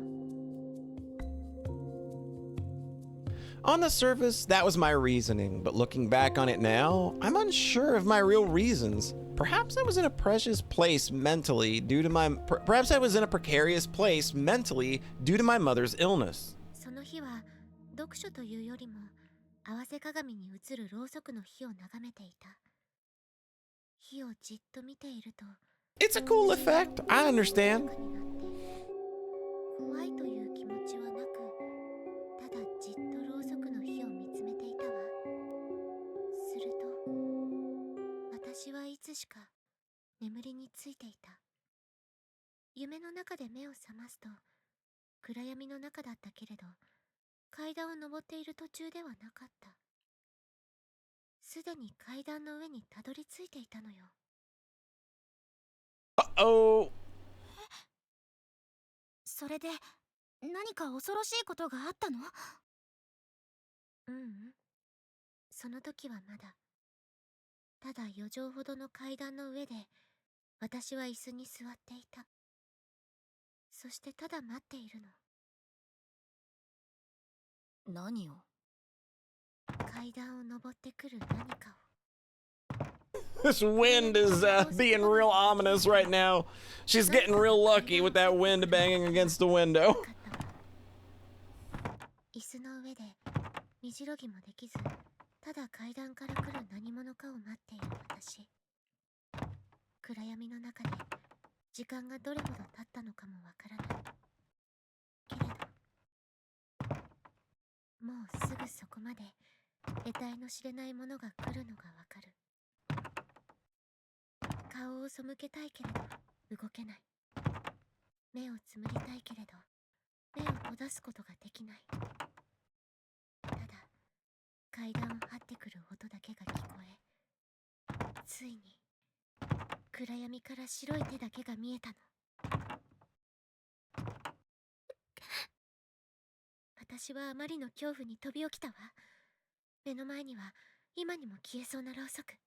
On the surface, that was my reasoning, but looking back on it now, I'm unsure of my real reasons. Perhaps I was in a precarious place mentally due to my mother's illness. その日は読書というよりも合わせ鏡に映るろうそくの火を眺めていた。火をじっと見ていると It's a cool effect. I understand. 怖いという気持ちはなく、ただじっとろうそくの火を見つめていたわ。すると私はいつしか眠りについていた。夢の中で目を覚ますと暗闇の中だったけれど、階段を登っている途中ではなかった。すでに階段の上にたどり着いていたのよ。 Uh-oh. それで何か恐ろしいことがあったの？その時はまだ。ただ4畳ほどの階段の上で私は椅子に座っていた。そしてただ待っているの。何を？階段を登ってくる何かを。 This wind is being real ominous right now. She's getting real lucky with that wind banging against the window. 椅子の上で身じろぎもできず、ただ階段から来る何者かを待っている私。暗闇の中で時間がどれほど経ったのかもわからないけれど、もうすぐそこまで得体の知れないものが来るのがわかる。顔を背けたいけれど動けない。目をつむりたいけれど目を閉ざすことができない。ただ階段を張ってくる音だけが聞こえ、ついに暗闇から白い手だけが見えたの。私はあまりの恐怖に飛び起きたわ。目の前には今にも消えそうなろうそく。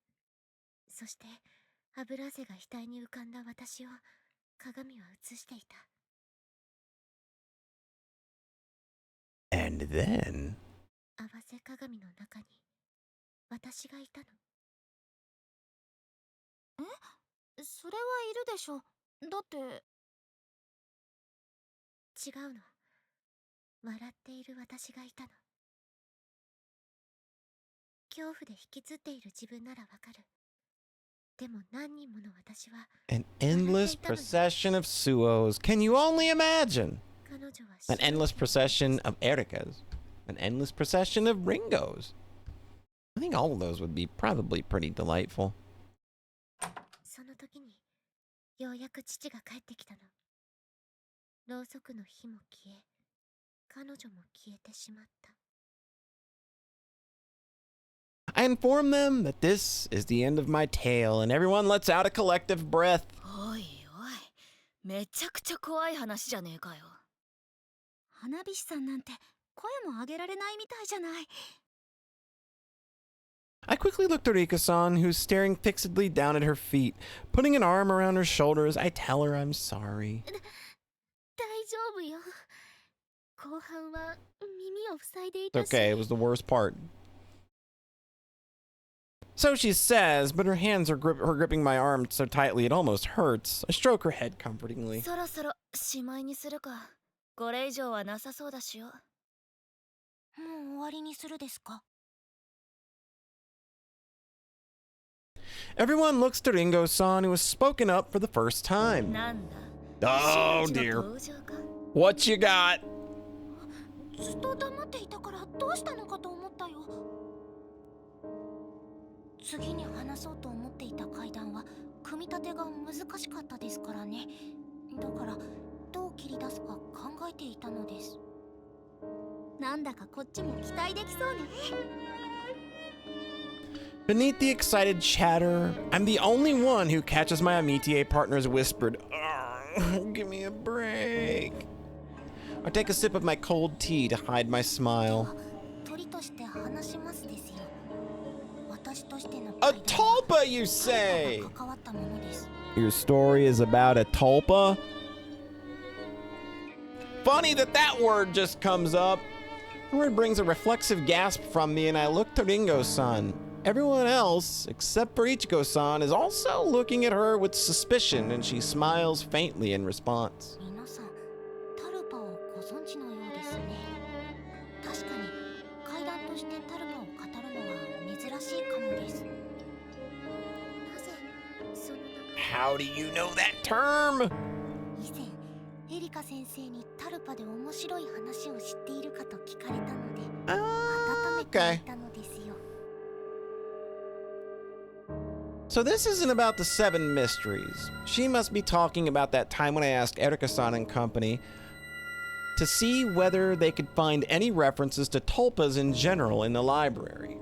そして油汗が額に浮かんだ私を鏡は映していた。 And then 合わせ鏡の中に私がいたの。え？それはいるでしょ。だって。違うの。笑っている私がいたの。恐怖で引きつっている自分ならわかる。でも何人もの私は an endless procession of suos. Can you only imagine? 彼女は An endless procession of Ericas. An endless procession of Ringos. I think all of those would be probably pretty delightful. その時にようやく父が帰ってきたの。ろうそくの火も消え、彼女も消えてしまった。 I inform them that this is the end of my tale, and everyone lets out a collective breath. おいおい、めちゃくちゃ怖い話じゃねえかよ。花火師さんなんて声も上げられないみたいじゃない。 I quickly looked at Rika-san, who's staring fixedly down at her feet. Putting an arm around her shoulders, I tell her I'm sorry. 大丈夫よ。後半は耳を塞いでいた It's し。 okay, it was the worst part. So she says, but her hands are gripping my arm so tightly it almost hurts. I stroke her head comfortingly. そろそろしまいにするか。これ以上はなさそうだしよ。もう終わりにするですか？ Everyone looks to Ringo-san, who has spoken up for the first time. なんだ。 Oh 新内 dear. の登場か。 What you got? ずっと黙っていたからどうしたのかと思ったよ。次に話そうと思っていた階段は組み立てが難しかったですからね。だからどう切り出すか考えていたのです。なんだかこっちも期待できそうね。Beneath the excited chatter, I'm the only one who catches my amitié partner's whispered, "Ugh, give me a break." I take a sip of my cold tea to hide my smile. A tulpa, you say? Your story is about a tulpa? Funny that that word just comes up. The word brings a reflexive gasp from me, and I look to Ringo-san. Everyone else, except for Ichigo-san, is also looking at her with suspicion, and she smiles faintly in response. How do you know that term? Okay. So this isn't about the 7 mysteries. She must be talking about that time when I asked Erika-san and company to see whether they could find any references to tulpas in general in the library.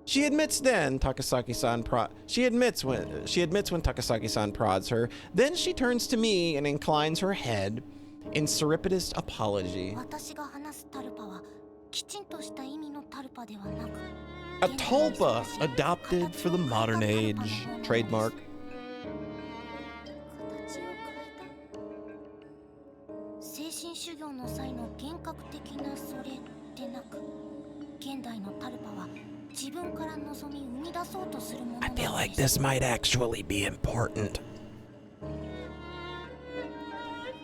She admits then Takasaki-san she admits when Takasaki-san prods her. Then she turns to me and inclines her head in surreptitious apology. A tulpa adopted for the modern age. Trademark. I feel like this might actually be important.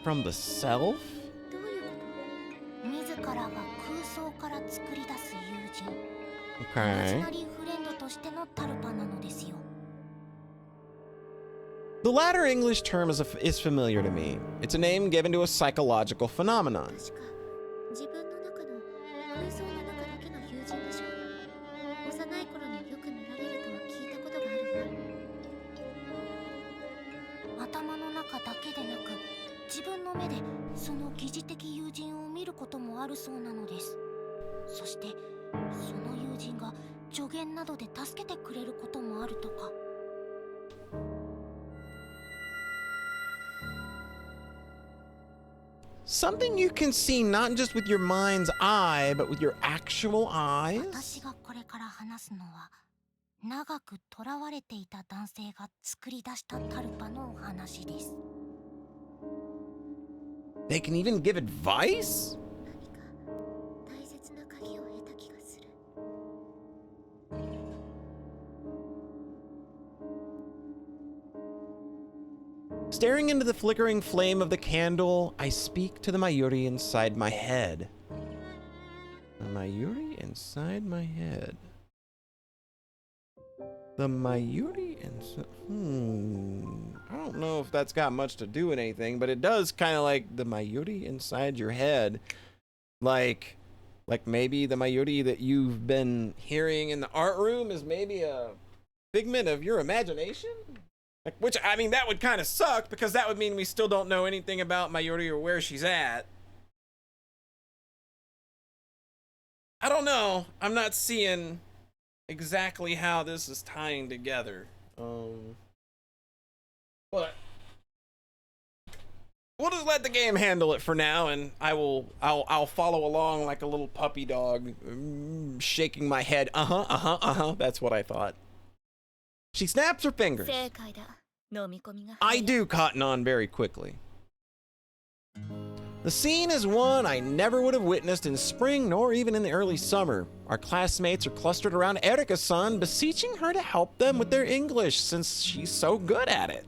From the self? Okay. The latter English term is familiar to me. It's a name given to a psychological phenomenon. Something you can see not just with your mind's eye, but with your actual eyes? They can even give advice? Staring into the flickering flame of the candle, I speak to the Mayuri inside my head. The Mayuri inside my head. The Mayuri inside... I don't know if that's got much to do with anything, but it does kind of like the Mayuri inside your head. Like maybe the Mayuri that you've been hearing in the art room is maybe a figment of your imagination? Which, I mean, that would kind of suck, because that would mean we still don't know anything about Mayuri or where she's at. I don't know. I'm not seeing exactly how this is tying together. But we'll just let the game handle it for now, and I'll follow along like a little puppy dog, shaking my head. That's what I thought. She snaps her fingers. I do cotton on very quickly. The scene is one I never would have witnessed in spring nor even in the early summer. Our classmates are clustered around Erika-san, beseeching her to help them with their English since she's so good at it.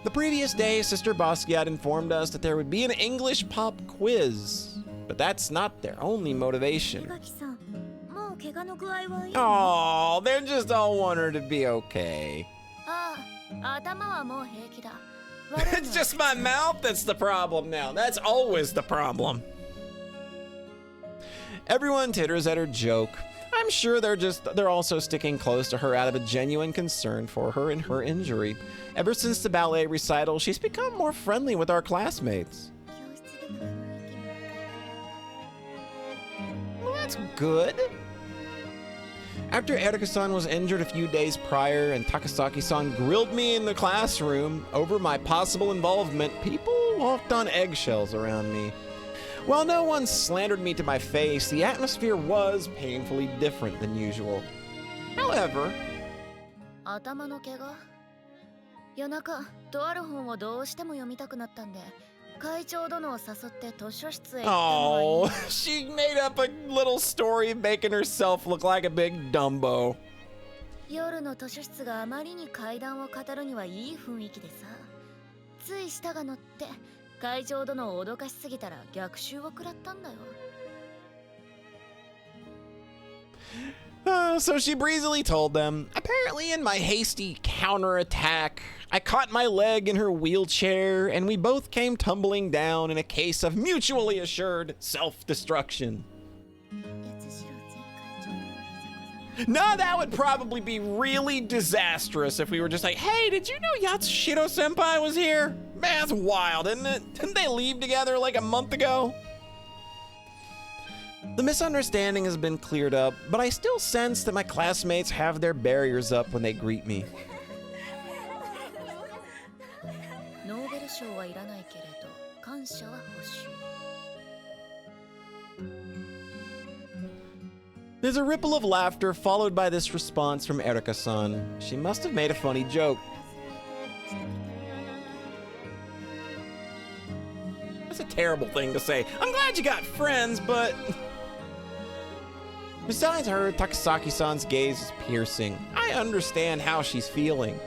The previous day, Sister Basquiat informed us that there would be an English pop quiz, but that's not their only motivation. Oh, they just all want her to be okay. It's just my mouth that's the problem now. That's always the problem. Everyone titters at her joke. I'm sure they're also sticking close to her out of a genuine concern for her and her injury. Ever since the ballet recital, she's become more friendly with our classmates. Well, that's good. After Erika-san was injured a few days prior and Takasaki-san grilled me in the classroom over my possible involvement, people walked on eggshells around me. While no one slandered me to my face, the atmosphere was painfully different than usual. However, 頭の怪我。夜中、とある本をどうしても読みたくなったんで、会長殿を誘って図書室へ行ったのはいい。 oh, she made up a little story making herself look like a big Dumbo. 夜の図書室があまりに階段を語るにはいい雰囲気でさ、つい舌が乗って会長殿を脅かしすぎたら逆襲を食らったんだよ。So she breezily told them. Apparently, in my hasty counterattack, I caught my leg in her wheelchair, and we both came tumbling down in a case of mutually assured self-destruction. No, that would probably be really disastrous if we were just like, hey, did you know Yatsushiro-senpai was here? Man, that's wild, isn't it? Didn't they leave together like a month ago? The misunderstanding has been cleared up, but I still sense that my classmates have their barriers up when they greet me. ノーベル賞はいらないけれど、感謝は欲しい。There's a ripple of laughter followed by this response from Erika-san. She must have made a funny joke. That's a terrible thing to say. I'm glad you got friends, but... Besides her, Takasaki-san's gaze is piercing. I understand how she's feeling.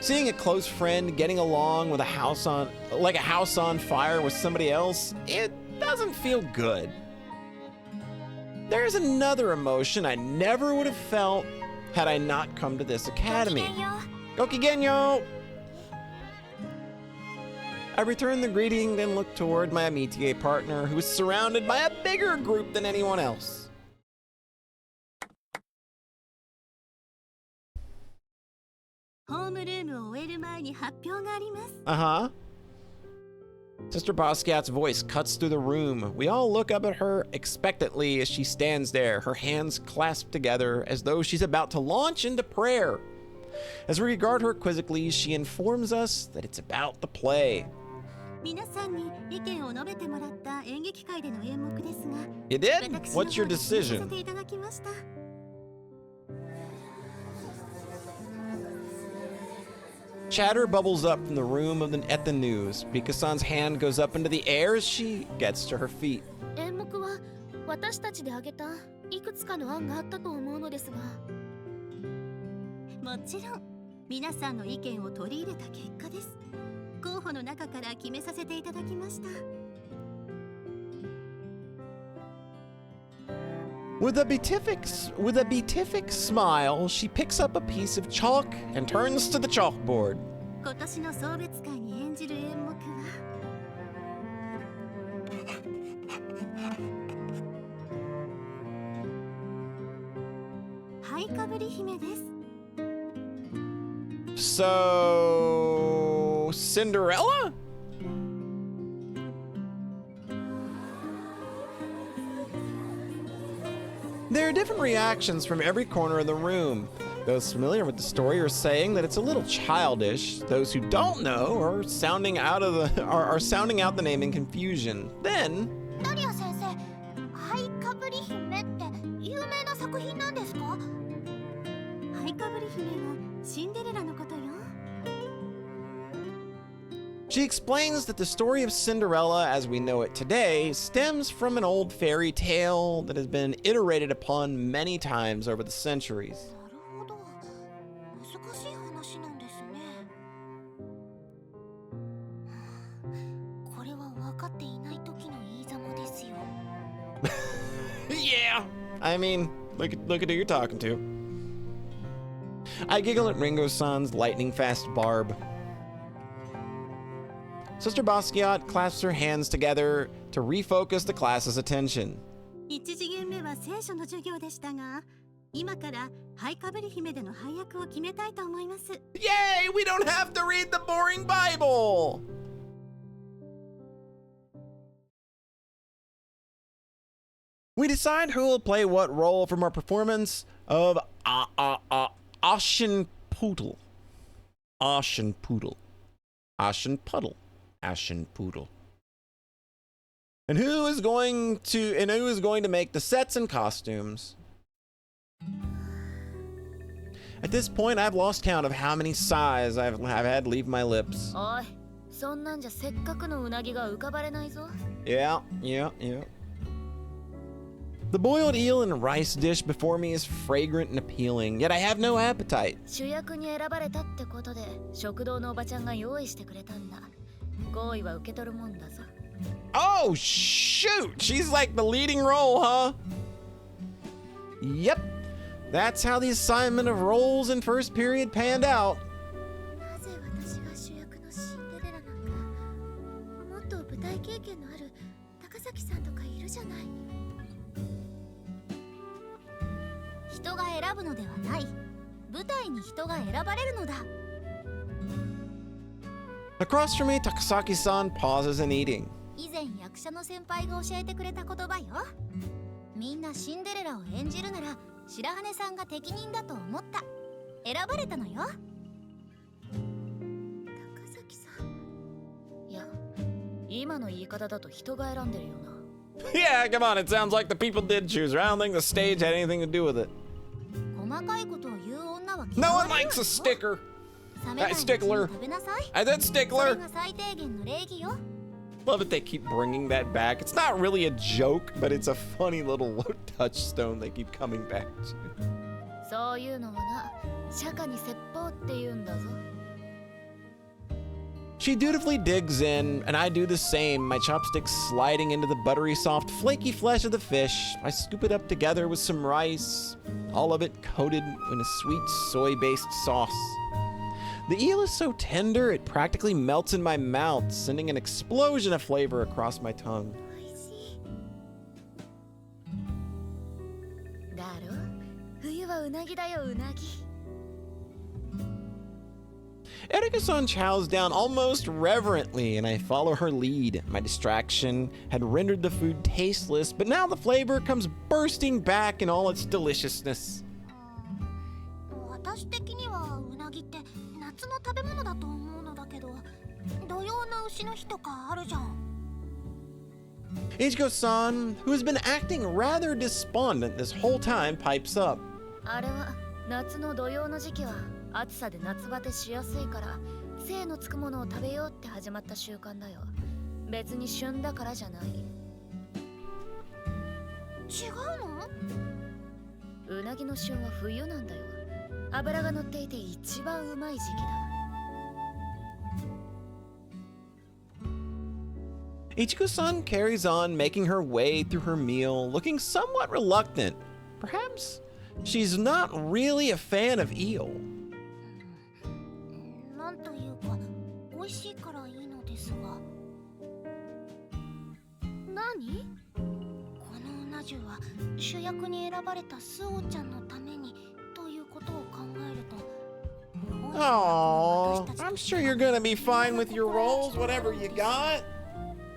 Seeing a close friend getting along with a house on fire with somebody else, it doesn't feel good. There's another emotion I never would have felt had I not come to this academy. Gokigenyo! I return the greeting, then look toward my amitié partner, who is surrounded by a bigger group than anyone else. Uh-huh. Sister Basquiat's voice cuts through the room. We all look up at her expectantly as she stands there, her hands clasped together as though she's about to launch into prayer. As we regard her quizzically, she informs us that it's about the play. You did? What's your decision? Chatter bubbles up from the room at the news. Bika-san's hand goes up into the air as she gets to her feet. 演目は私たちで挙げたいくつかの案があったと思うのですが。もちろん皆さんの意見を取り入れた結果です。候補の中から決めさせていただきました。With a beatific smile, she picks up a piece of chalk and turns to the chalkboard. 今年の送別会に演じる演目はハイかぶり姫です。So, Cinderella? There are different reactions from every corner of the room. Those familiar with the story are saying that it's a little childish. Those who don't know are sounding out the name in confusion. Then, ダリア先生、ハイかぶり姫って有名な作品なんですか？ハイかぶり姫はシンデレラのことよ。she explains that the story of Cinderella as we know it today stems from an old fairy tale that has been iterated upon many times over the centuries. なるほど。難しい話なんですね。これは分かっていない時の言いざまですよ。Yeah, I mean, look at who you're talking to. I giggle at Ringo-san's lightning-fast barb. Sister Basquiat clasps her hands together to refocus the class's attention. 1次元目は聖書の授業でしたが、今からハイかぶり姫での配役を決めたいと思います。 Yay! We don't have to read the boring Bible! We decide who will play what role from our performance of Aschenputtel. Aschenputtel. Aschenputtel. Aschenputtel. And who is going to make the sets and costumes? At this point, I've lost count of how many sighs I've had leave my lips. おい、そんなんじゃせっかくのうなぎが浮かばれないぞ。 Yeah. The boiled eel and rice dish before me is fragrant and appealing, yet I have no appetite. 主役に選ばれたってことで、食堂のおばちゃんが用意してくれたんだ。好意は受け取るもんだぞ。 Oh, shoot! She's like the leading role, huh? Yep. That's how the assignment of roles in first period panned out. なぜ私が主役のシンデレラなんか。もっと舞台経験のある高崎さんとかいるじゃない。人が選ぶのではない。舞台に人が選ばれるのだ。 Across from me, Takasaki-san pauses in eating. 以前役者の先輩が教えてくれた言葉よ。みんなシンデレラを演じるなら白羽さんが適任だと思った。選ばれたのよ。高崎さん。いや、今の言い方だと人が選んでるよな。 Yeah, come on, it sounds like the people did choose her. I don't think the stage had anything to do with it. 細かいことを言う女は No one likes a sticker. 冷めないうちに stickler. 食べなさい。 I said それ stickler. が最低限の礼儀よ。 Love it they keep bringing that back. It's not really a joke, but it's a funny little touchstone they keep coming back to. そういうのはな、釈迦に説法って言うんだぞ。 She dutifully digs in, and I do the same, my chopsticks sliding into the buttery soft, flaky flesh of the fish. I scoop it up together with some rice, all of it coated in a sweet soy-based sauce. The eel is so tender, it practically melts in my mouth, sending an explosion of flavor across my tongue. 美味しい。だろ？冬はうなぎだよ、うなぎ。 Erika-san chows down almost reverently, and I follow her lead. My distraction had rendered the food tasteless, but now the flavor comes bursting back in all its deliciousness. 私的にはうなぎって夏の食べ物だと思うのだけど、土曜の牛の日とかあるじゃん。 Ichiko-san, who has been acting rather despondent this whole time, pipes up. あれは夏の土用の時期は暑さで夏バテしやすいから精のつくものを食べようって始まった習慣だよ。別に旬だからじゃない。違うの？うなぎの旬は冬なんだよ。脂が乗っていて一番うまい時期だ。 Ichiko-san carries on making her way through her meal, looking somewhat reluctant. Perhaps she's not really a fan of eel. なんというか美味しいからいいのですが。何？このうな重は主役に選ばれたスオちゃんのためにということを考えると。 Aww, I'm sure you're gonna be fine with your roles, whatever you got.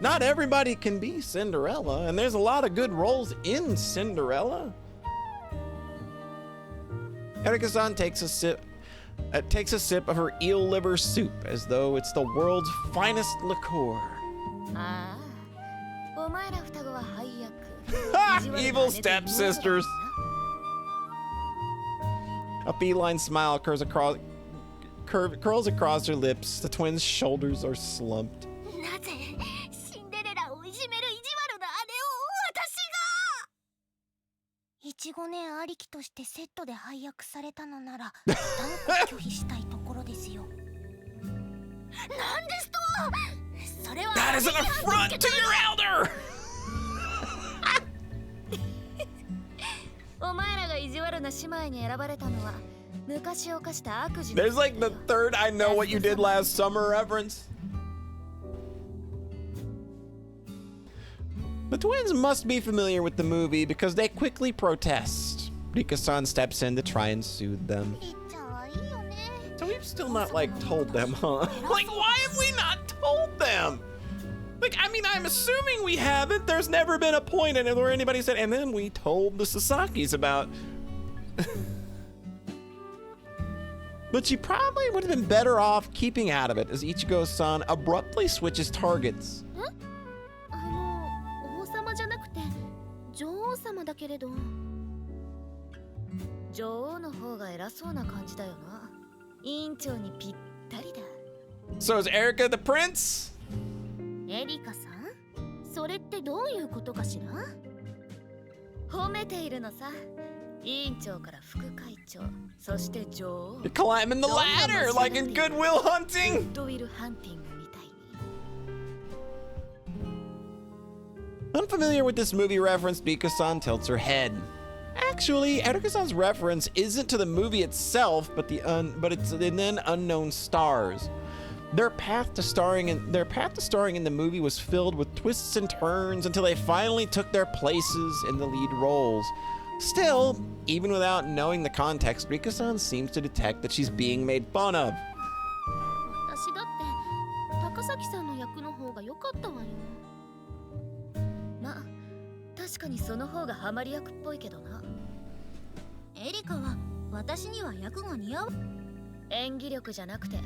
Not everybody can be Cinderella, and there's a lot of good roles in Cinderella. Erika-san takes a sip of her eel liver soup as though it's the world's finest liqueur. ああ、お前ら双子は配役。 Ha! Evil stepsisters. A feline smile curls across her lips. The twins' shoulders are slumped. なぜシンデレラをいじめる意地悪な姉を私が。いちごねありきとしてセットで配役されたのなら断固拒否したいところですよ。なんですと。それは That is an affront to your elder. お前らが意地悪な姉妹に選ばれたのは昔犯した悪事。 There's like the third I know what you did last summer reference. The twins must be familiar with the movie because they quickly protest. Rika-san steps in to try and soothe them. りっちゃんはいいよね。 So we've still not, like, told them, huh? Like, why have we not told them? Like, I mean, I'm assuming we haven't. There's never been a point in it where anybody said, and then we told the Sasakis about... But she probably would have been better off keeping out of it as Ichigo-san abruptly switches targets. 王様じゃなくて女王様だけれど。女王の方が偉そうな感じだよな。委員長にぴったりだ。 So is Erica the prince? エリカさん、それってどういうことかしら？褒めているのさ。委員長から副会長、そして女王。 You're climbing the ladder like in Goodwill Hunting. グッドウィルハンティングみたいに。 Unfamiliar with this movie reference, Rika-san tilts her head. Actually, Erika-san's reference isn't to the movie itself, but it's the then unknown stars. Their path to starring in the movie was filled with twists and turns until they finally took their places in the lead roles. Still, even without knowing the context, Rika-san seems to detect that she's being made fun of. 私だって高崎さんの役の方が良かったわよ。まあ、確かにその方がハマり役っぽいけどな。エリカは私には役が似合う。演技力じゃなくて、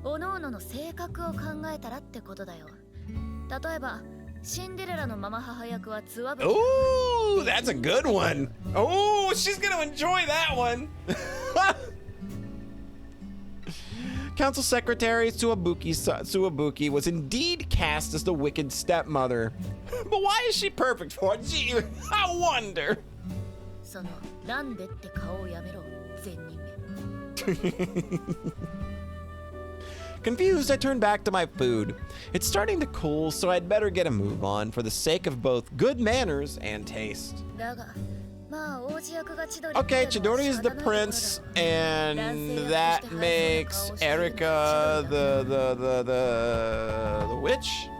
各々の性格を考えたらってことだよ。例えば、シンデレラのママ母役はツワブ。Ooh, that's a good one. Oh, she's gonna enjoy that one. Council Secretary Suwabuki was indeed cast as the wicked stepmother. But why is she perfect for it? Gee, I wonder. その、なんでって顔をやめろ、善人め。Confused, I turn back to my food. It's starting to cool, so I'd better get a move on for the sake of both good manners and taste. だが、まあ王子役が千鳥。 Okay, Chidori is the prince, and that makes Erica the witch?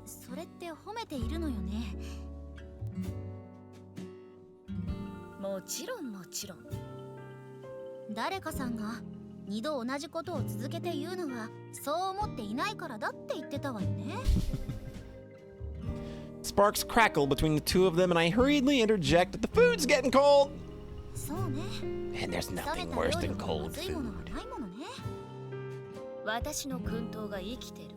それって褒めているのよね。もちろんもちろん。誰かさんが二度同じことを続けて言うのはそう思っていないからだって言ってたわよね。Sparks crackle between the two of them, and I hurriedly interject that the food's getting cold. そうね。 And there's 冷め nothing た worse 料理 than ほど cold まずいものは food. ないものね。私の薫陶が生きてる。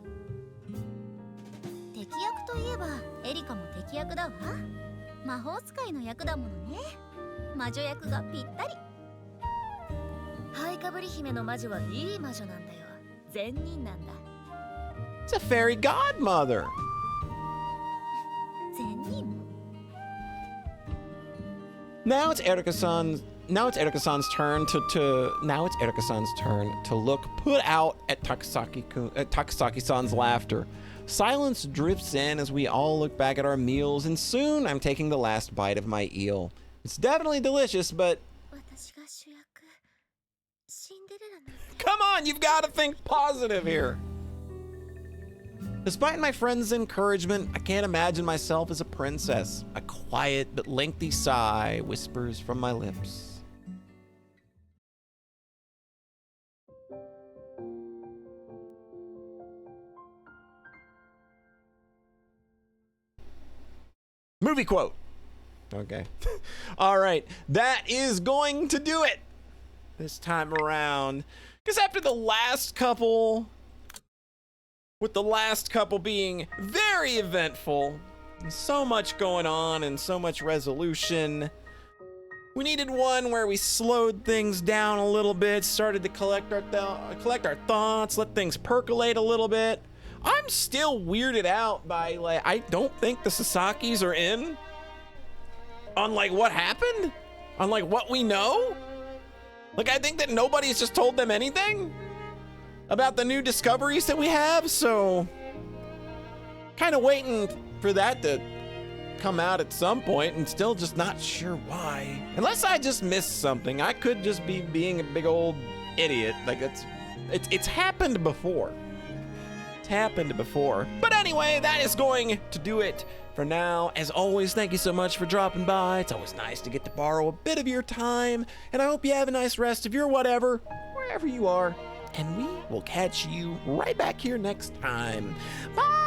敵役といえばエリカも敵役だわ。魔法使いの役だものね。魔女役がぴったり。ハイカブリ姫の魔女はいい魔女なんだよ。善人なんだ。It's a fairy godmother. 善人。 Now it's Erika-san's turn to look put out at Takasaki-san's laughter. Silence drifts in as we all look back at our meals, and soon I'm taking the last bite of my eel. It's definitely delicious, but 私が主役。シンデレラなんて。 come on, you've got to think positive here. Despite my friend's encouragement, I can't imagine myself as a princess. A quiet but lengthy sigh whispers from my lips. Movie quote. Okay. All right. That is going to do it this time around. Because after the last couple, with the last couple being very eventful, and so much going on and so much resolution, we needed one where we slowed things down a little bit, started to collect our thoughts, let things percolate a little bit. I'm still weirded out by, like, I don't think the Sasakis are in on, like, what happened, on, like, what we know. Like, I think that nobody's just told them anything about the new discoveries that we have, so kind of waiting for that to come out at some point and still just not sure why. Unless I just missed something. I could just be being a big old idiot. Like, it's happened before. It's happened before. But anyway, that is going to do it for now. As always, thank you so much for dropping by. It's always nice to get to borrow a bit of your time, and I hope you have a nice rest of your whatever, wherever you are, and we will catch you right back here next time. Bye!